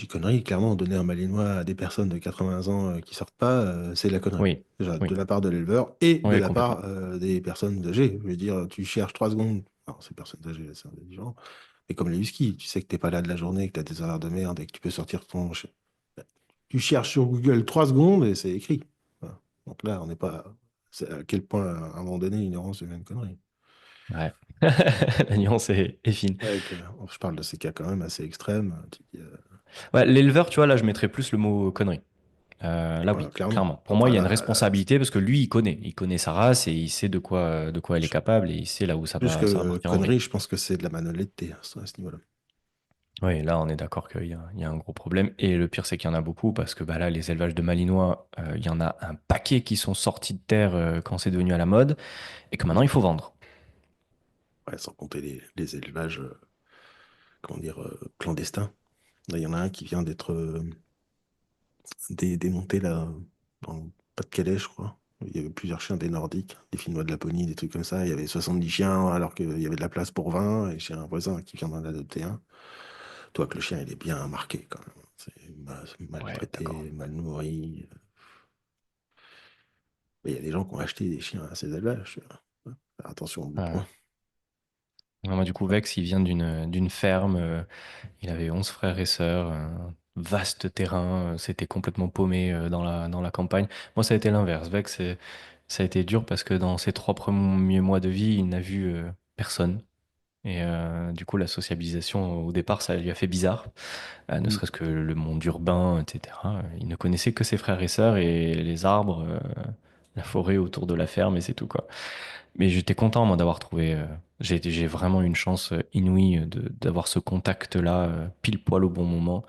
connerie, clairement, donner un malinois à des personnes de 80 ans qui sortent pas, c'est de la connerie.
Oui,
Déjà, de
oui,
la part de l'éleveur et de
oui,
la
complètement.
part des personnes âgées. Je veux dire, tu cherches 3 secondes. Alors, ces personnes âgées, c'est différent. Mais comme les huskies, tu sais que t'es pas là de la journée, que tu as des horaires de merde et que tu peux sortir ton chien. Tu cherches sur Google 3 secondes et c'est écrit. Voilà. Donc là, on n'est pas. C'est à quel point, à un moment donné, l'ignorance devient une connerie.
Ouais. La nuance est fine.
Je parle de ces cas quand même assez extrêmes.
Ouais, l'éleveur, tu vois, là, je mettrais plus le mot connerie. Là,
Voilà,
oui,
clairement.
clairement. Pour moi, il
Enfin,
y a une
là,
responsabilité parce que lui, il connaît. Il connaît sa race et il sait de quoi elle est
je-
capable et il sait là où
plus
ça va
que
partir en vrille.
connerie, je pense que c'est de la malhonnêteté à ce niveau-là.
Oui, là, on est d'accord il y a un gros problème. Et le pire, c'est qu'il y en a beaucoup parce que bah, là, les élevages de Malinois, il y en a un paquet qui sont sortis de terre quand c'est devenu à la mode et que maintenant, il faut vendre.
Ouais, sans compter les élevages, comment dire, clandestins. Là, il y en a un qui vient d'être démonté là, dans le Pas-de-Calais, je crois. Il y avait plusieurs chiens des Nordiques, des Finnois de Laponie, des trucs comme ça. Il y avait 70 chiens alors qu'il y avait de la place pour 20 et j'ai un voisin qui vient d'en adopter un. Toi, que le chien, il est bien marqué quand même. C'est
Ouais, d'accord.
maltraité, mal nourri. Mais il y a des gens qui ont acheté des chiens à ces élevages. Tu vois. Faire attention au bout de
Ouais.
point.
Non, moi, du coup, Vex, il vient d'une ferme. Il avait 11 frères et sœurs, un vaste terrain. C'était complètement paumé dans la campagne. Moi, ça a été l'inverse. Vex, ça a été dur parce que dans ses 3 premiers mois de vie, il n'a vu personne. Et du coup, la sociabilisation, au départ, ça lui a fait bizarre. Ne
Mm.
serait-ce que le monde urbain, etc. Il ne connaissait que ses frères et sœurs et les arbres, la forêt autour de la ferme, et c'est tout, quoi. Mais j'étais content, moi, d'avoir trouvé. J'ai vraiment une chance inouïe d'avoir ce contact-là, pile poil au bon moment.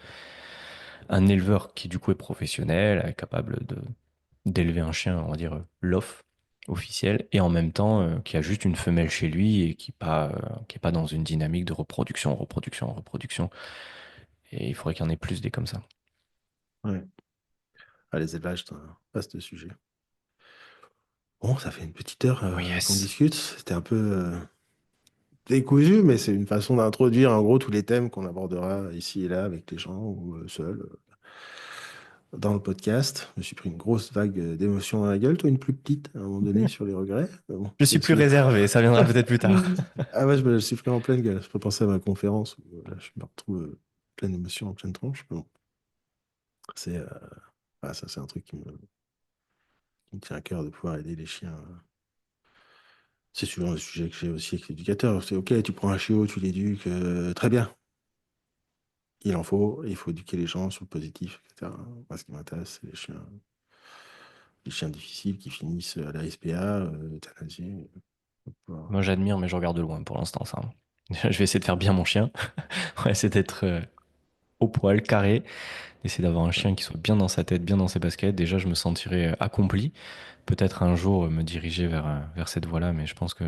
Un éleveur qui, du coup, est professionnel, est capable d'élever un chien, on va dire, lof, officiel, et en même temps, qui a juste une femelle chez lui et qui est pas dans une dynamique de reproduction, reproduction, reproduction. Et il faudrait qu'il y en ait plus des comme ça.
Ouais. Ah, les élevages, c'est un vaste sujet. Bon, ça fait une petite heure
Oh
qu'on
yes.
discute. C'était un peu décousu, mais c'est une façon d'introduire en gros tous les thèmes qu'on abordera ici et là avec les gens ou seul dans le podcast. Je me suis pris une grosse vague d'émotions dans la gueule, toi une plus petite à un moment donné sur les regrets. Mais bon,
Je
c'est
suis plus
aussi.
réservé, ça viendra peut-être plus tard.
Ah ouais, je me suis pris en pleine gueule. Je peux penser à ma conférence où là, je me retrouve pleine d'émotions, en pleine tronche. Mais bon, c'est ça, c'est un truc qui me tient à cœur de pouvoir aider les chiens. C'est souvent le sujet que j'ai aussi avec l'éducateur. C'est OK, tu prends un chiot, tu l'éduques, très bien. il en faut, et il faut éduquer les gens sur le positif, etc. Moi, ce qui m'intéresse, c'est les chiens difficiles qui finissent à la SPA, euthanasiés.
Moi, j'admire, mais je regarde de loin pour l'instant, ça. Je vais essayer de faire bien mon chien. On va essayer d'être au poil, carré, essayer d'avoir un
Ouais,
chien qui soit bien dans sa tête, bien dans ses baskets. Déjà, je me sentirai accompli. Peut-être un jour me diriger vers cette voie-là, mais je pense que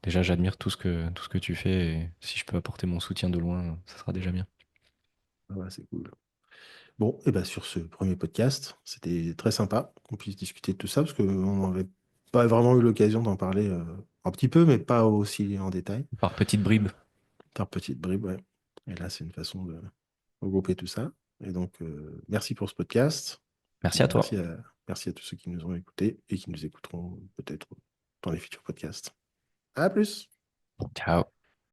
déjà, j'admire tout ce que tu fais. Et si je peux apporter mon soutien de loin, ça sera déjà bien.
ouais, c'est cool. Bon, et ben sur ce premier podcast, c'était très sympa qu'on puisse discuter de tout ça, parce qu'on n'avait pas vraiment eu l'occasion d'en parler un petit peu, mais pas aussi en détail,
Par petites bribes.
par petites bribes, ouais. Et là, c'est une façon de regrouper tout ça. Et donc, merci pour ce podcast.
Merci
Puis
à toi.
merci à tous ceux qui nous ont écoutés et qui nous écouteront peut-être dans les futurs podcasts. À plus!
Ciao.